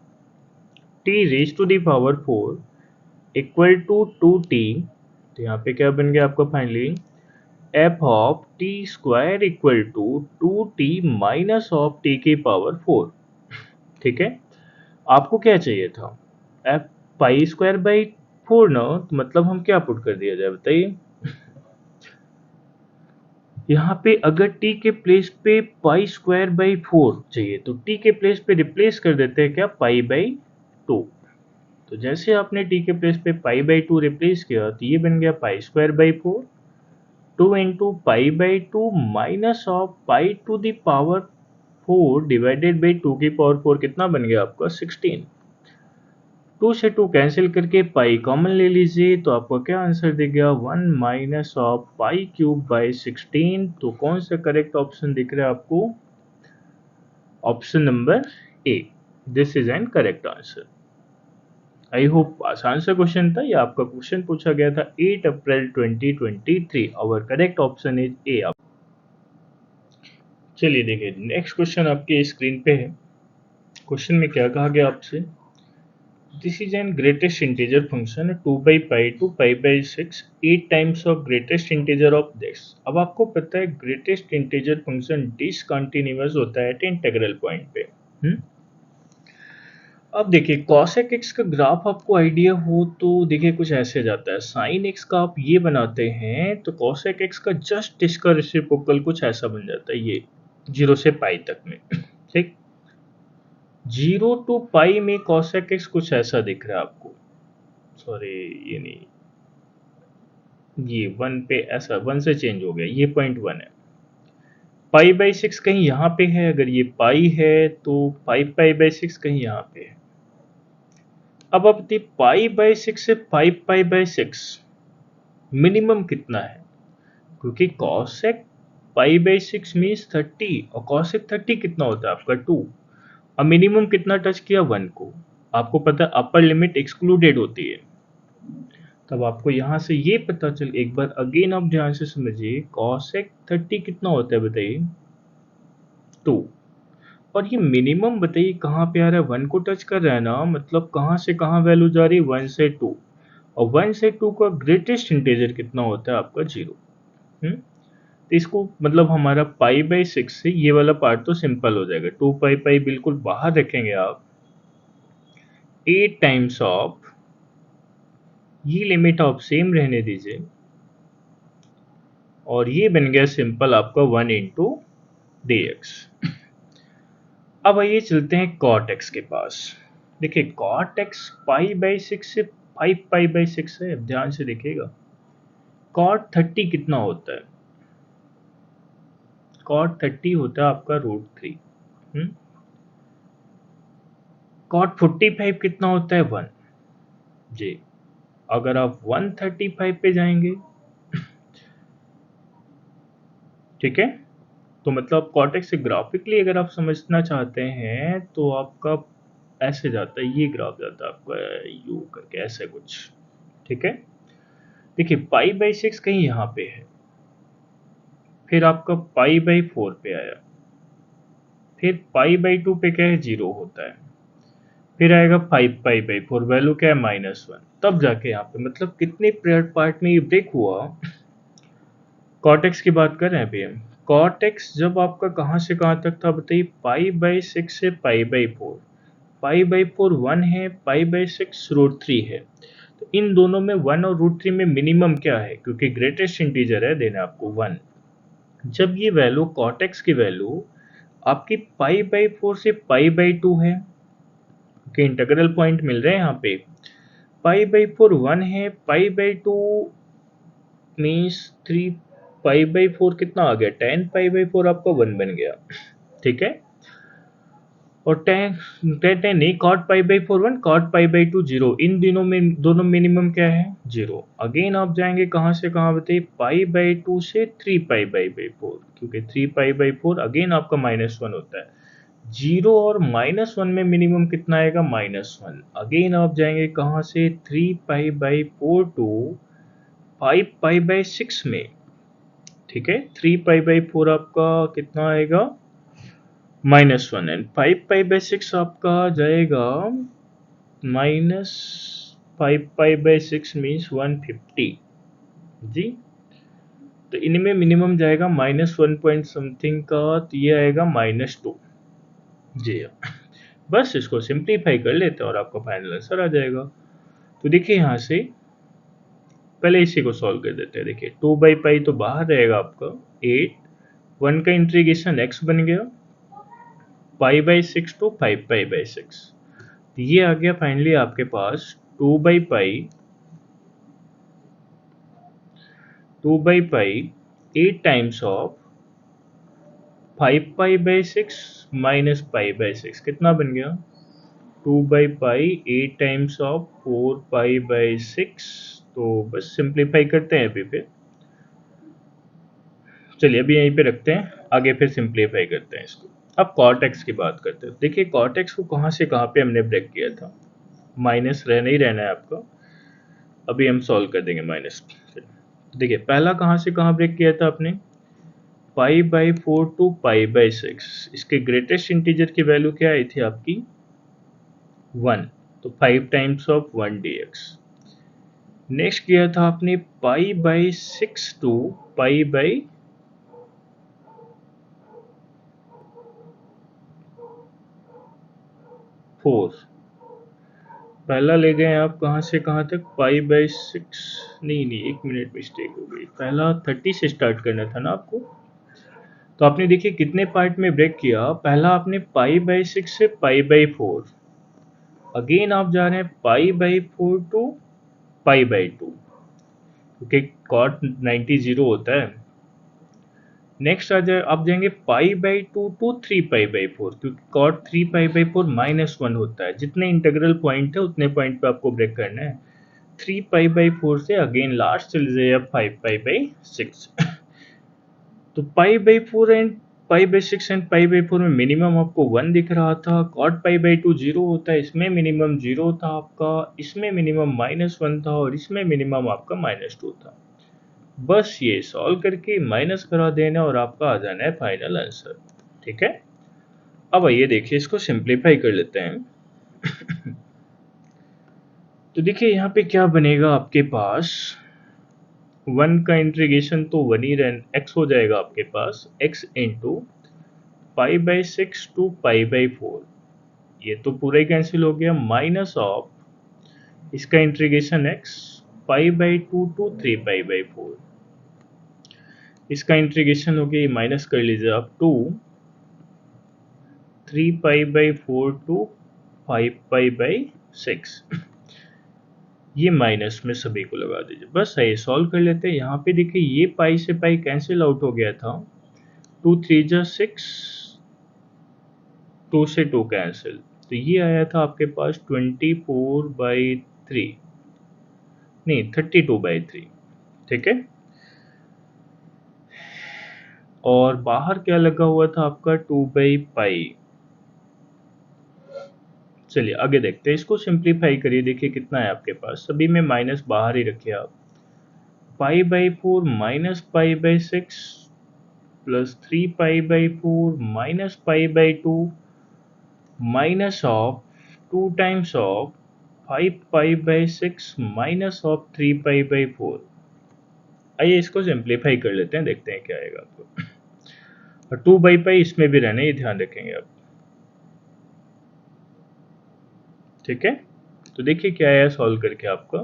t raise to the power 4 equal to 2t। तो यहाँ पे क्या बन गया आपका finally, f of t square equal to 2t minus of t की पावर 4। ठीक है, आपको क्या चाहिए था, एफ π²/4 ना, तो मतलब हम क्या पुट कर दिया जाए बताइए। यहाँ पे अगर t के प्लेस पे π²/4 चाहिए तो t के प्लेस पे रिप्लेस कर देते हैं क्या, π/2। तो जैसे आपने t के प्लेस पे π/2 रिप्लेस किया तो ये बन गया π²/4, 2 into π/2 minus of π⁴ divided by 2 की पावर 4 कितना बन गया आपका, 16। 2 से 2 कैंसिल करके पाई कॉमन ले लीजिए, तो आपको क्या आंसर देगा, 1 माइनस ऑफ π³ / 16। तो कौन सा करेक्ट ऑप्शन दिख रहा है आपको, option number A, this is an correct answer. I hope आसान सा क्वेश्चन था। या आपका क्वेश्चन पूछा गया था 8 अप्रैल 2023। Our correct option is A. चलिए देखिए नेक्स्ट क्वेश्चन आपके स्क्रीन पे है। क्वेश्चन में क्या कहा गया आपसे, this is an greatest integer function 2/π to π/6 8 times of greatest integer of this. अब आपको पता है ग्रेटेस्ट इंटीजर फंक्शन डिसकंटिन्यूअस होता है एट इंटीग्रल पॉइंट पे। अब देखिए cosec x का ग्राफ आपको आइडिया हो तो देखिए कुछ ऐसे जाता है, sin x का आप ये बनाते हैं तो cosec x का जस्ट इसका रेसिप्रोकल कुछ ऐसा बन जाता है, ये 0 से पाई तक में। ठीक, 0 to पाई में cosec x कुछ ऐसा दिख रहा है आपको, सॉरी ये नहीं, ये 1 पे ऐसा 1 से चेंज हो गया, ये पॉइंट 1 है। π/6 कहीं यहाँ पे है, अगर ये पाई है तो 5π/6 कहीं यहाँ पे है। अब आप देखिए π/6 से 5π/6 मिनिमम कितना है, क्योंकि cosec π/6 मीन्स 30 और cosec 30 कितना होता है आपका 2। अब मिनिमम कितना टच किया, 1 को। आपको पता है अपर लिमिट एक्सक्लूडेड होती है, तब आपको यहाँ से ये पता चल, एक बार अगेन आप ध्यान से समझिए, cosec 30 कितना होता है बताइए, 2। और ये मिनिमम बताइए कहाँ पे आ रहा है, 1 को टच कर रहा है ना, मतलब कहाँ से कहाँ वैल्यू जा रही है, 1 से 2। और 1 से 2 का ग्रेटेस्ट इंटीजर कितना होता है आपका, 0। तो इसको मतलब हमारा पाई बाई 6 से ये वाला पार्ट तो सिंपल हो जाएगा, 2 पाई पाई बिल्कुल बाहर रखेंगे आप, 8 टाइम्स ऑफ, ये लिमिट आप सेम रहने दीजिए, और ये बन गया सिंपल आपका 1 इंटू डी एक्स। अब आइए चलते हैं कॉट एक्स के पास। देखिए कॉट एक्स पाई बाई 6 से 5 पाई बाई 6 है, अब ध्यान से देखिएगा। कॉट 30 कितना होता है? कॉट 30 होता है आपका √3। कॉट 45 कितना होता है? 1। जी, अगर आप 135 पे जाएंगे, ठीक है, तो मतलब कॉट एक्स से ग्राफिकली अगर आप समझना चाहते हैं तो आपका ऐसे जाता है, ये ग्राफ जाता है आपका यू करके ऐसे कुछ, ठीक है। देखिए पाई बाई 6 कहीं यहाँ पे है, फिर आपका पाई बाई 4 पे आया, फिर पाई बाई 2 पे क्या है? 0 होता है, फिर आएगा 5 पाई बाई 4, वैल्यू क्या है? -1, तब जाके यहाँ पे मतलब कितने पार्ट में ये ब्रेक हुआ। कॉटेक्स की बात कर रहे हैं अभी हम। कॉटेक्स जब आपका कहाँ से कहाँ तक था बताइए? पाई बाई 6 से पाई बाई 4, पाई बाई 4 1 है, पाई बाई 6 √3 है, तो इन दोनों में 1 और √3 में मिनिमम क्या है? क्योंकि ग्रेटेस्ट इंटीजर है, देना आपको 1। जब ये वैल्यू कॉटेक्स की वैल्यू आपकी पाई बाई 4 से पाई बाई 2 है, कि इंटीग्रल पॉइंट मिल रहे हैं यहाँ पे, पाई बाई 4 1 है, पाई बाई 2 मीन्स 3 पाई बाई 4 कितना आ गया? 10 पाई बाई 4 आपका 1 बन गया, ठीक है। और 10 नहीं, cot pi by 4 1, cot pi by 2 0, इन दोनों मिनिमम क्या है? 0। अगेन आप जाएंगे कहाँ से कहाँ बताइए? पाई बाई 2 से 3 पाई बाई 4, क्योंकि 3 पाई बाई 4 अगेन आपका -1 होता है। 0 और -1 में मिनिमम कितना आएगा? -1। अगेन आप जाएंगे कहाँ से? 3 pi by 4 to 5 pi by 6 में, ठीक है। 3 पाई बाई 4 आपका कितना आएगा? -1, एंड 5 पाई बाई 6 आपका आ जाएगा -5 पाई बाई 6 मीन्स 150 जी। तो इनमें मिनिमम जाएगा -1 पॉइंट समथिंग का, तो ये आएगा -2 जी। बस इसको सिंप्लीफाई कर लेते हैं और आपका फाइनल आंसर आ जाएगा। तो देखिए यहाँ से पहले इसी को सॉल्व कर देते हैं। देखिए 2 बाई पाई तो बाहर रहेगा आपका 8, 1 का इंटीग्रेशन x बन गया, pi by 6 to 5 pi by 6, तो ये आ गया फाइनली आपके पास 2 by pi 8 times of 5 pi by 6 minus pi by 6, कितना बन गया? 2 by pi 8 times of 4 pi by 6। तो बस सिंप्लीफाई करते हैं अभी फिर, चलिए अभी यहीं पे रखते हैं, आगे फिर सिंप्लीफाई करते हैं इसको। अब कॉट एक्स की बात करते हैं। देखिए कॉट एक्स को कहाँ से कहाँ पे हमने ब्रेक किया था, माइनस रहना ही रहना है आपका, अभी हम सॉल्व कर देंगे माइनस। देखिए पहला कहाँ से कहाँ ब्रेक किया था आपने? Pi by 4 to pi by 6, इसके ग्रेटेस्ट इंटीजर की वैल्यू क्या आई थी आपकी? 1, तो 5 टाइम्स ऑफ 1 dx। नेक्स्ट किया था आपने pi by 6 to pi by 4, पहला ले गए आप कहाँ से कहाँ तक? पाई बाई 6, नहीं एक मिनट मिस्टेक हो गई, पहला 30 से स्टार्ट करना था ना आपको। तो आपने देखिए कितने पार्ट में ब्रेक किया, पहला आपने पाई बाई 6 से पाई बाई 4, अगेन आप जा रहे हैं pi by 4 to pi by 2, क्योंकि कॉट 90 0 होता है। नेक्स्ट आ जाए आप जाएंगे pi by 2 to 3 pi by 4, क्योंकि कॉट 3 पाई बाई 4 -1 होता है। जितने इंटीग्रल पॉइंट है उतने पॉइंट पे आपको ब्रेक करना है। 3 पाई बाई 4 से अगेन लास्ट चले जाइए आप 5 पाई बाई 6। तो पाई by 4 and pi by 6 and pi by 4 में मिनिमम आपको 1 दिख रहा था। कॉट पाई बाई 2 0 होता है, इसमें मिनिमम 0 था आपका, इसमें मिनिमम -1 था और इसमें मिनिमम आपका -2 था। बस ये सॉल्व करके माइनस करा देना और आपका आ जाना है फाइनल आंसर, ठीक है। अब आइए देखिए इसको सिंप्लीफाई कर लेते हैं। तो देखिए यहाँ पे क्या बनेगा आपके पास, 1 का इंटीग्रेशन तो 1 ही रह x हो जाएगा आपके पास, x into pi by 6 to pi by 4, ये तो पूरा ही कैंसिल हो गया, माइनस ऑफ इसका integration x pi by 2 to 3 pi by 4, इसका इंटीग्रेशन हो गया, ये माइनस कर लीजिए आप, 2 3 pi by 4 to 5 pi by 6, ये माइनस में सभी को लगा दीजिए। बस है, सॉल्व कर लेते हैं। यहाँ पे देखिए ये पाई से पाई कैंसिल आउट हो गया था, 2 3 जा 6, 2 से 2 कैंसिल, तो ये आया था आपके पास 24/3, नहीं 32/3, ठीक है। और बाहर क्या लगा हुआ था आपका 2/पाई। चलिए आगे देखते हैं, इसको सिंप्लीफाई करिए, देखिए कितना है आपके पास, सभी में माइनस बाहर ही रखिए आप, पाई by 4 minus pi by 6 plus 3 pi by 4 minus pi by 2 minus of 2 times of 5 pi by 6 minus of 3 pi by 4। आइए इसको सिंप्लीफाई कर लेते हैं, देखते हैं क्या आएगा आपको। और 2 बाई पाई इसमें भी रहना, ये ध्यान रखेंगे आप, ठीक है। तो देखिए क्या आया सॉल्व करके आपका,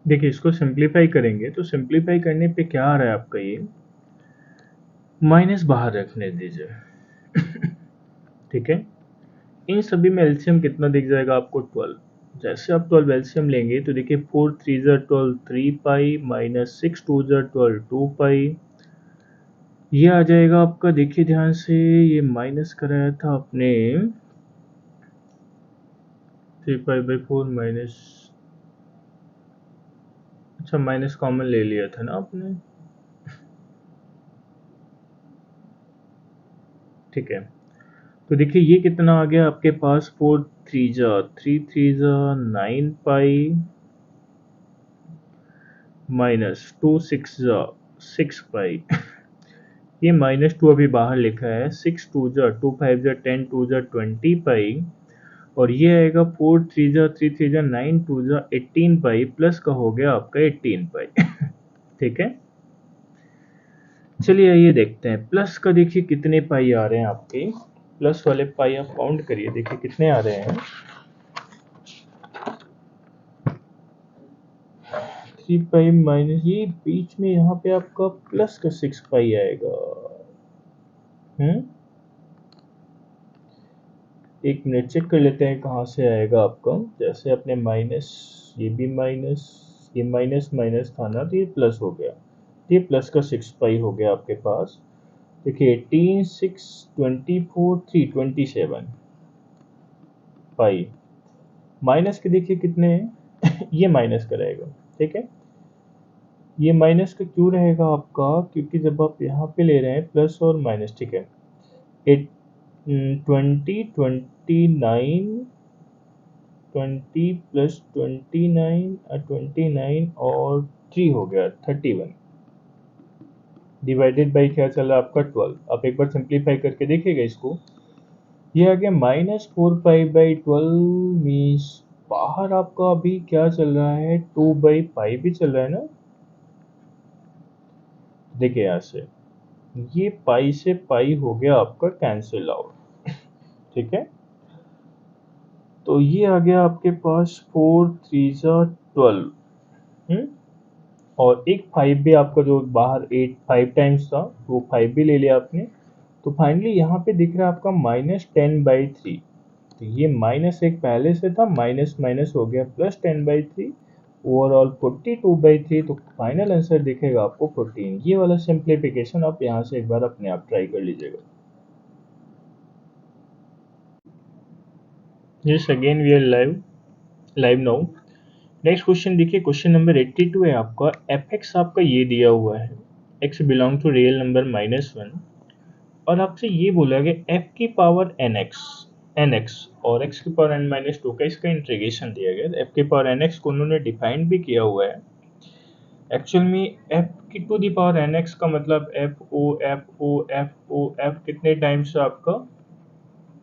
देखिए इसको सिंप्लीफाई करेंगे तो सिंप्लीफाई करने पे क्या आ रहा है आपका, ये माइनस बाहर रखने दीजिए, ठीक है। इन सभी में एलसीएम कितना दिख जाएगा आपको, 12। जैसे आप 12 एलसीएम लेंगे तो देखिए 4 3 जा 12 3 पाई माइनस 6 2 जा 12 2 पाई, ये आ जाएगा आपका, देखिए ध्यान से, ये माइनस कराया था आपने 3 पाई बाई 4 माइनस, अच्छा माइनस कॉमन ले लिया था ना आपने, ठीक है। तो देखिए ये कितना आ गया आपके पास, 4 3 जा 9 पाई माइनस 2 6 जा 6 पाई, ये माइनस 2 अभी बाहर लिखा है, 6 2 जा 2 5 जा 10 2 जा 20 पाई, और ये आएगा 4 3 जा 9 2 जा 18 पाई, प्लस का हो गया आपका 18 पाई, ठीक है। चलिए ये देखते हैं प्लस का, देखिए कितने पाई आ रहे हैं आपके, प्लस वाले पाई आप काउंट करिए, देखिए कितने आ रहे हैं, 3 पाई माइनस, ये बीच में यहाँ पे आपका प्लस का 6 पाई आएगा, एक मिनट चेक कर लेते हैं कहाँ से आएगा आपका, जैसे अपने माइनस, ये भी माइनस, ये माइनस माइनस था ना, तो ये प्लस हो गया, ये प्लस का 6 पाई हो गया आपके पास, देखिए 18 6 24 3 27 पाई, माइनस के देखिए कितने हैं, ये माइनस का रहेगा, ठीक है। ये माइनस का क्यों रहेगा आपका, क्योंकि जब आप यहाँ पे ले रहे हैं प्लस और माइनस, ठीक है। 20 29 20 प्लस 29 29 और 3 हो गया 31, डिवाइडेड बाई क्या चला आपका 12। आप एक बार सिंप्लीफाई करके देखिएगा इसको, ये आ गया -4 पाई/12 मीन्स बाहर आपका अभी क्या चल रहा है, 2/पाई भी चल रहा है ना, देखिए यहाँ से ये पाई से पाई हो गया आपका कैंसिल आउट, ठीक है। तो ये आ गया आपके पास 4 3 जा 12, और एक 5 भी आपका जो बाहर 8 5 टाइम्स था, वो 5 भी ले लिया आपने, तो फाइनली यहाँ पे दिख रहा है आपका -10/3, तो ये माइनस एक पहले से था, माइनस माइनस हो गया +10/3, ओवरऑल 42/3, तो फाइनल आंसर दिखेगा आपको 14। ये वाला सिंप्लीफिकेशन आप यहाँ से एक बार अपने आप ट्राई कर लीजिएगा। Yes again we are live now. Next question देखिए, क्वेश्चन नंबर 82 है आपका, fx आपका ये दिया हुआ है, x belong to real number -1, और आपसे ये बोला गया f की पावर nx, एन एक्स और एक्स की पावर एन माइनस टू का इसका इंटीग्रेशन दिया गया। एफ की पावर एन एक्स को उन्होंने डिफाइंड भी किया हुआ है। एक्चुअल में एफ की to the power n x का मतलब f o f o f o f कितने टाइम्स आपका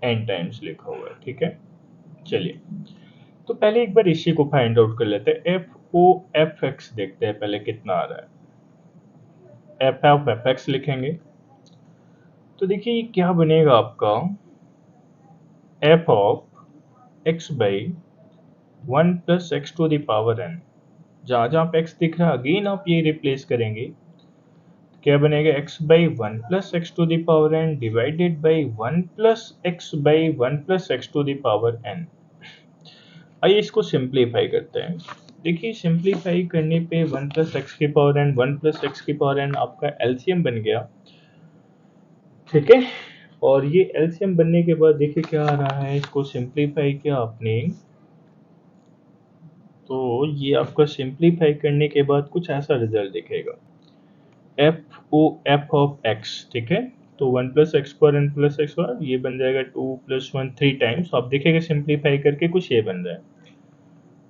एन टाइम्स लिखा हुआ है, ठीक है। चलिए, तो पहले एक बार इसी को फाइंड आउट कर लेते हैं। एफ ओ एफ एक्स देखते हैं पहले कितना आ रहा है। एफ ऑफ एफ एक्स लिखेंगे तो देखिए ये क्या बनेगा आपका, f of x by one plus x to the power n. जहां जहां पे एक्स दिख रहा है अगेन आप ये रिप्लेस करेंगे, क्या बनेगा, x by one plus x to the power n divided by one plus x by one plus x to the power n. आइए इसको सिंप्लीफाई करते हैं। देखिए सिंप्लीफाई करने पे वन प्लस एक्स की power n, one plus x की पावर एन आपका एलसीएम बन गया, ठीक है। और ये एलसीएम बनने के बाद देखिए क्या आ रहा है, इसको सिंप्लीफाई किया आपने तो ये आपका सिंप्लीफाई करने के बाद कुछ ऐसा रिजल्ट दिखेगा, f o f of x, ठीक है। तो वन प्लस एक्स पर एन प्लस एक्स पर ये बन जाएगा two plus one three times. आप देखेंगे सिंप्लीफाई करके कुछ ये बन रहा है,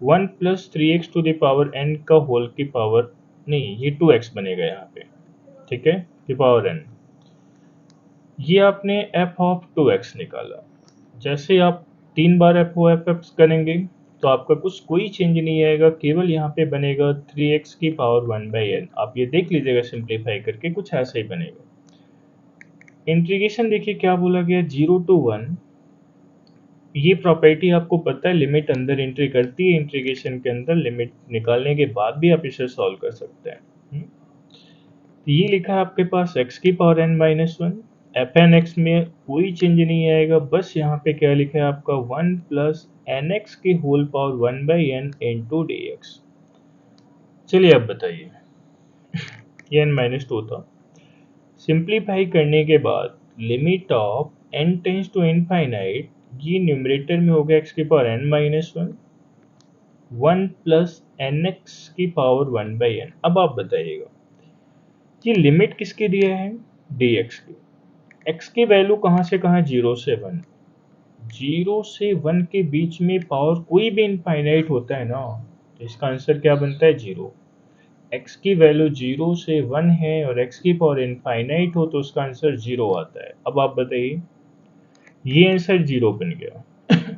one plus three x to the power n का होल की पावर, नहीं ये टू एक्स बनेगा यहाँ पे, ठीक है, द पावर एन। ये आपने एफ ऑफ टू एक्स निकाला। जैसे आप तीन बार एफ ओ एफ एक्स करेंगे तो आपका कुछ कोई चेंज नहीं आएगा, केवल यहाँ पे बनेगा थ्री एक्स की पावर वन बाई एन। आप ये देख लीजिएगा सिंप्लीफाई करके कुछ ऐसा ही बनेगा। इंटीग्रेशन देखिए क्या बोला गया, जीरो टू वन। ये प्रॉपर्टी आपको पता है, लिमिट अंदर एंट्री करती है, इंटीग्रेशन के अंदर लिमिट निकालने के बाद भी आप इसे सॉल्व कर सकते हैं। तो ये लिखा है आपके पास एक्स की power n minus one, f n x में कोई चेंज नहीं आएगा, बस यहाँ पे क्या लिखा है आपका वन प्लस एन एक्स की whole power one by n into d x. चलिए अब बताइए, ये एन माइनस टू था, सिंप्लीफाई करने के बाद limit of n tends to infinite, ये न्यूमरेटर में हो गया एक्स की power n minus one, one plus n x की पावर वन बाई एन। अब आप बताइएगा ये लिमिट किसके दिया है, डी एक्स की। एक्स की वैल्यू कहाँ से कहाँ, जीरो से वन, जीरो से वन के बीच में पावर कोई भी इनफाइनाइट होता है ना, तो इसका आंसर क्या बनता है, जीरो। एक्स की वैल्यू जीरो से वन है और एक्स की पावर इनफाइनाइट हो तो उसका आंसर जीरो आता है। अब आप बताइए, ये आंसर जीरो बन गया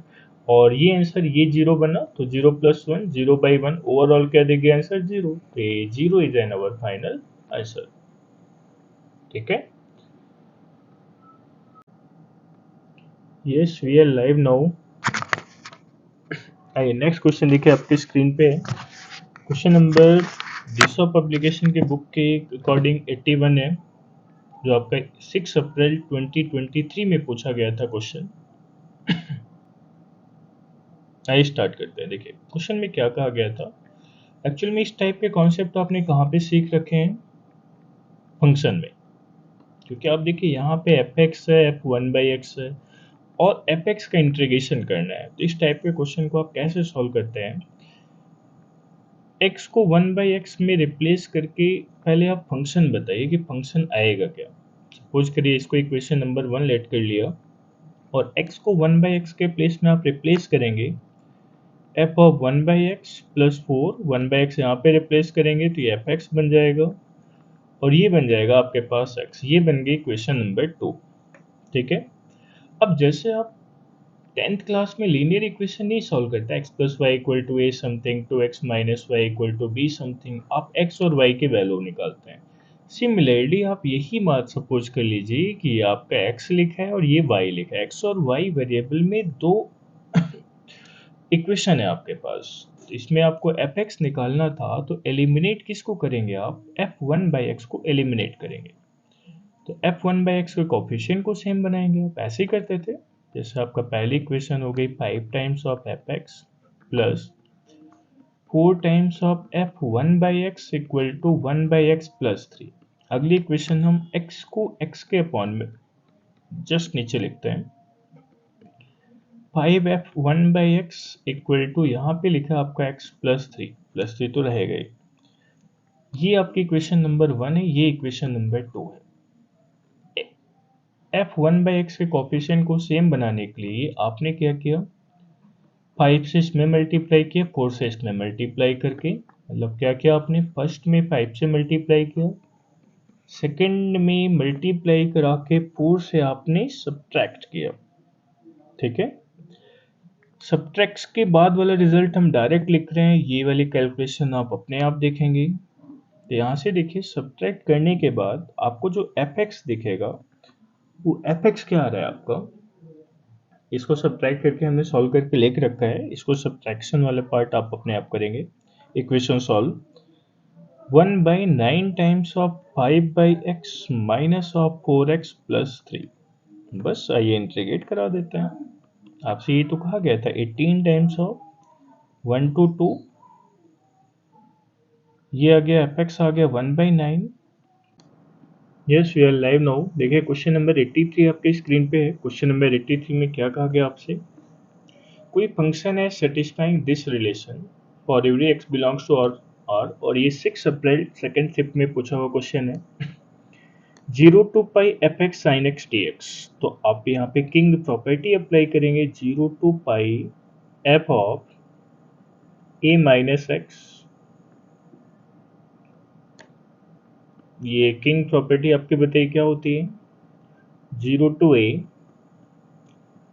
और ये आंसर ये जीरो बना, तो zero plus one, zero by one, overall क्या दे गया आंसर, जीरो। तो ये zero is an our final answer, ठीक है। Yes we are live now. आइए नेक्स्ट क्वेश्चन देखिए आपके स्क्रीन पे। क्वेश्चन नंबर दिशा पब्लिकेशन के बुक के अकॉर्डिंग 81 है, जो आपका 6 अप्रैल 2023 में पूछा गया था क्वेश्चन। आइए स्टार्ट करते हैं। देखिए क्वेश्चन में क्या कहा गया था। एक्चुअल में इस टाइप के कॉन्सेप्ट आपने कहाँ पे सीख रखे हैं, फंक्शन में। क्योंकि आप देखिए यहाँ पे एफ एक्स है, एफ वन बाई एक्स है और एफ एक्स का इंटीग्रेशन करना है। तो इस टाइप के क्वेश्चन को आप कैसे सॉल्व करते हैं, x को वन बाई एक्स में रिप्लेस करके पहले आप फंक्शन बताइए कि फंक्शन आएगा क्या। सपोज करिए इसको इक्वेशन नंबर वन लेट कर लिया और x को वन बाई एक्स के प्लेस में आप रिप्लेस करेंगे, f of one by x plus four, one by x यहाँ पे रिप्लेस करेंगे तो ये एफ एक्स बन जाएगा और ये बन जाएगा आपके पास x। ये बन गई इक्वेशन नंबर टू, ठीक है। अब जैसे आप 10th क्लास में लीनियर इक्वेशन नहीं सॉल्व करता, x plus y equal to a something two x minus y equal to b something, आप एक्स और वाई के वैल्यू निकालते हैं। सिमिलरली आप यही बात सपोज कर लीजिए कि आपका एक्स लिखा है और ये वाई लिखा है, एक्स और वाई वेरिएबल में दो इक्वेशन है आपके पास। तो इसमें आपको एफ एक्स निकालना था तो एलिमिनेट किसको करेंगे आप, एफ वन बाई एक्स को एलिमिनेट करेंगे। तो एफ वन बाई एक्स के कोफिशिएंट को सेम बनाएंगे, आप ऐसे ही करते थे। जैसे आपका पहली इक्वेशन हो गई five times of f x plus four times of f one by x equal to one by x plus three. अगली इक्वेशन हम x को x के अपॉन में जस्ट नीचे लिखते हैं, five f one by x equal to यहाँ पे लिखा है आपका x प्लस थ्री तो रहेगा ही। ये आपकी इक्वेशन नंबर वन है, ये इक्वेशन नंबर टू है। f1/x के कोफिशिएंट को सेम बनाने के लिए आपने क्या किया, 5 से इसमें मल्टीप्लाई किया, 4 से इसमें मल्टीप्लाई करके, मतलब क्या किया आपने, फर्स्ट में 5 से मल्टीप्लाई किया, सेकंड में मल्टीप्लाई करा के 4 से आपने सब्ट्रैक्ट किया, ठीक है। सब्ट्रैक्ट के बाद वाला रिजल्ट हम डायरेक्ट लिख रहे हैं, ये वाली कैलकुलेशन आप अपने आप देखेंगे। तो यहाँ से देखिए, सब्ट्रैक्ट करने के बाद आपको जो एफ एक्स दिखेगा, वो एफ एक्स क्या आ रहा है आपका, इसको सब्ट्रैक्ट करके हमने सॉल्व करके लेके रखा है, इसको सब्ट्रैक्शन वाला पार्ट आप अपने आप करेंगे। Equation solve, 1/9 times of 5/x minus of 4x plus 3। बस आइए इंटीग्रेट करा देते हैं। आपसे ये तो कहा गया था 18 टाइम्स ऑफ 1 to 2, ये आ गया एफ एक्स आ गया 1/9। Yes we are live now. देखिए क्वेश्चन नंबर 83 आपके स्क्रीन पे है। क्वेश्चन नंबर 83 में क्या कहा गया आपसे, कोई फंक्शन है satisfying this relation for every x belongs to R, और ये 6 अप्रैल सेकेंड शिफ्ट में पूछा हुआ क्वेश्चन है। 0 to पाई F x sine x d x, तो आप यहाँ पे किंग प्रॉपर्टी अप्लाई करेंगे, 0 to पाई f of A minus x, ये किंग प्रॉपर्टी आपके बताइए क्या होती है, 0 to A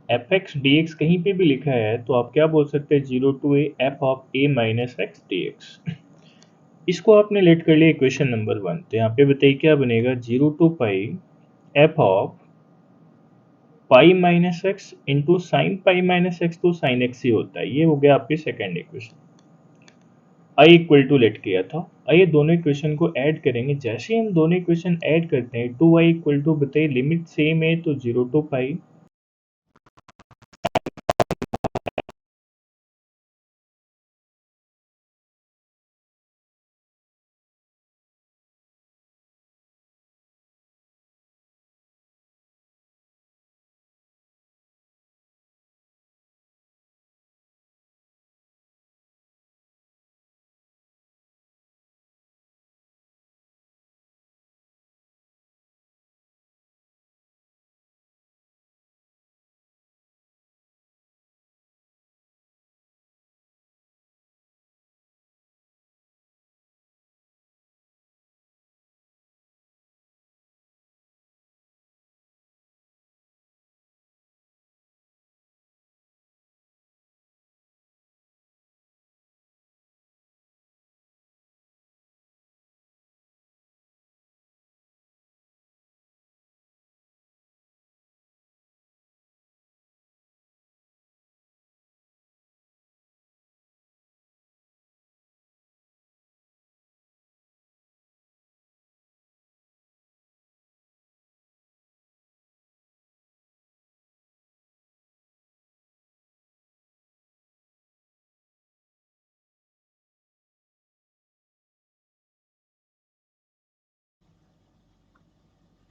F x d x कहीं पे भी लिखा है तो आप क्या बोल सकते हैं, 0 to A F of A minus x d x. इसको आपने लेट कर लिया इक्वेशन नंबर 1, तो यहाँ पे बताइए क्या बनेगा, 0 to पाई f of pi minus x into sine pi minus x, तो साइन एक्स ही होता है, ये हो गया आपकी second equation. I equal to let किया था। आइए दोनों इक्वेशन को ऐड करेंगे। जैसे ही हम दोनों इक्वेशन ऐड करते हैं, 2y इक्वल टू बताइए लिमिट सेम है तो 0 to पाई,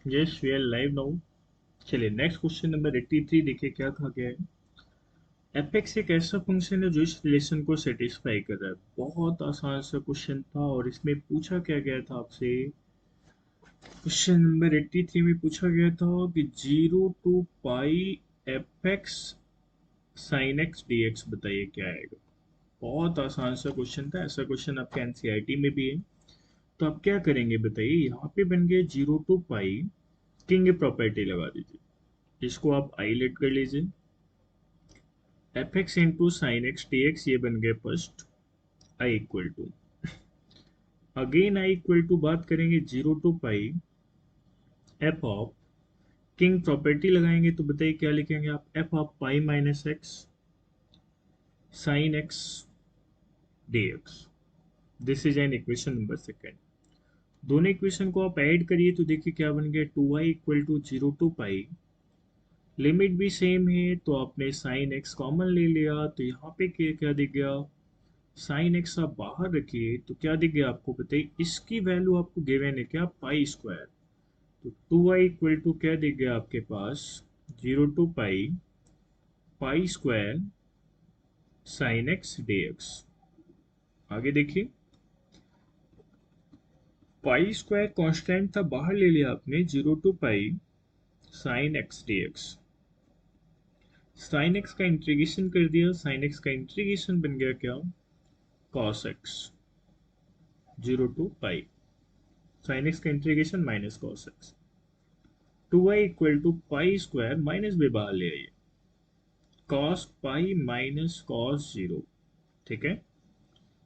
yes we are live now. चलिए नेक्स्ट क्वेश्चन नंबर 83 देखिए क्या कहा गया है। एफ एक्स एक ऐसा फंक्शन है जो इस रिलेशन को सेटिस्फाई कर रहा है। बहुत आसान सा क्वेश्चन था, और इसमें पूछा क्या गया था आपसे, क्वेश्चन नंबर 83 में पूछा गया था कि 0 to पाई F x sine x d x बताइए क्या आएगा। बहुत आसान सा क्वेश्चन था, ऐसा क्वेश्चन आपके एनसीईआरटी में भी है। तो आप क्या करेंगे बताइए, यहाँ पे बन गया 0 to पाई, किंग प्रॉपर्टी लगा दीजिए, इसको आप आई लेट कर लीजिए, f x into sine x d x, ये बन गया first, I equal to, again I equal to बात करेंगे 0 to पाई एफ ऑफ, किंग प्रॉपर्टी लगाएंगे तो बताइए क्या लिखेंगे आप, f of pi minus x sine x d x. This is an equation number second. दोनों इक्वेशन को आप ऐड करिए तो देखिए क्या बन गया, 2y इक्वल टू 0 to पाई, लिमिट भी सेम है तो आपने साइन एक्स कॉमन ले लिया, तो यहाँ पे क्या दिख गया, साइन एक्स आप बाहर रखिए तो क्या दिख गया आपको बताइए, इसकी वैल्यू आपको गिवन है क्या, पाई स्क्वायर, तो 2y इक्वल टू क्या दिख गया आपके पास, 0 to pi pi square sine x d x. आगे देखिए, पाई स्क्वायर कांस्टेंट था बाहर ले लिया आपने, 0 to pi sine x d x. Sine x का इंटीग्रेशन कर दिया, साइन एक्स का इंटीग्रेशन बन गया क्या, cos x, 0 to pi, sine x का integration minus cos x, 2y equal to pi square, minus भी बाहर ले आइए, कॉस पाई माइनस कॉस 0। ठीक है,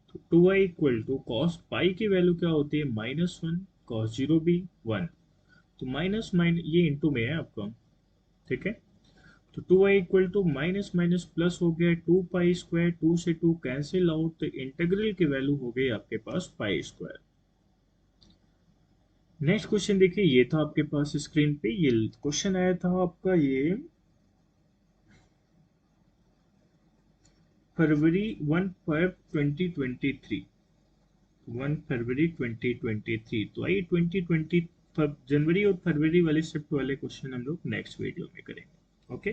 तो 2y equal to cos pi की वैल्यू क्या होती है, -1, कॉस 0 भी 1, तो माइनस माइनस ये इंटू में है आपका। ठीक है, तो 2y equal to minus minus plus हो गया, 2 पाई स्क्वायर, 2 से 2 कैंसिल आउट, तो इंटीग्रल की वैल्यू हो गई आपके पास पाई स्क्वायर। नेक्स्ट क्वेश्चन देखिए, ये था आपके पास स्क्रीन पे, ये क्वेश्चन आया था आपका ये फरवरी 1/5/2023, 1 फरवरी 2023। तो आइए 2020 जनवरी और फरवरी वाले शिफ्ट वाले क्वेश्चन हम लोग नेक्स्ट वीडियो में करेंगे। ओके।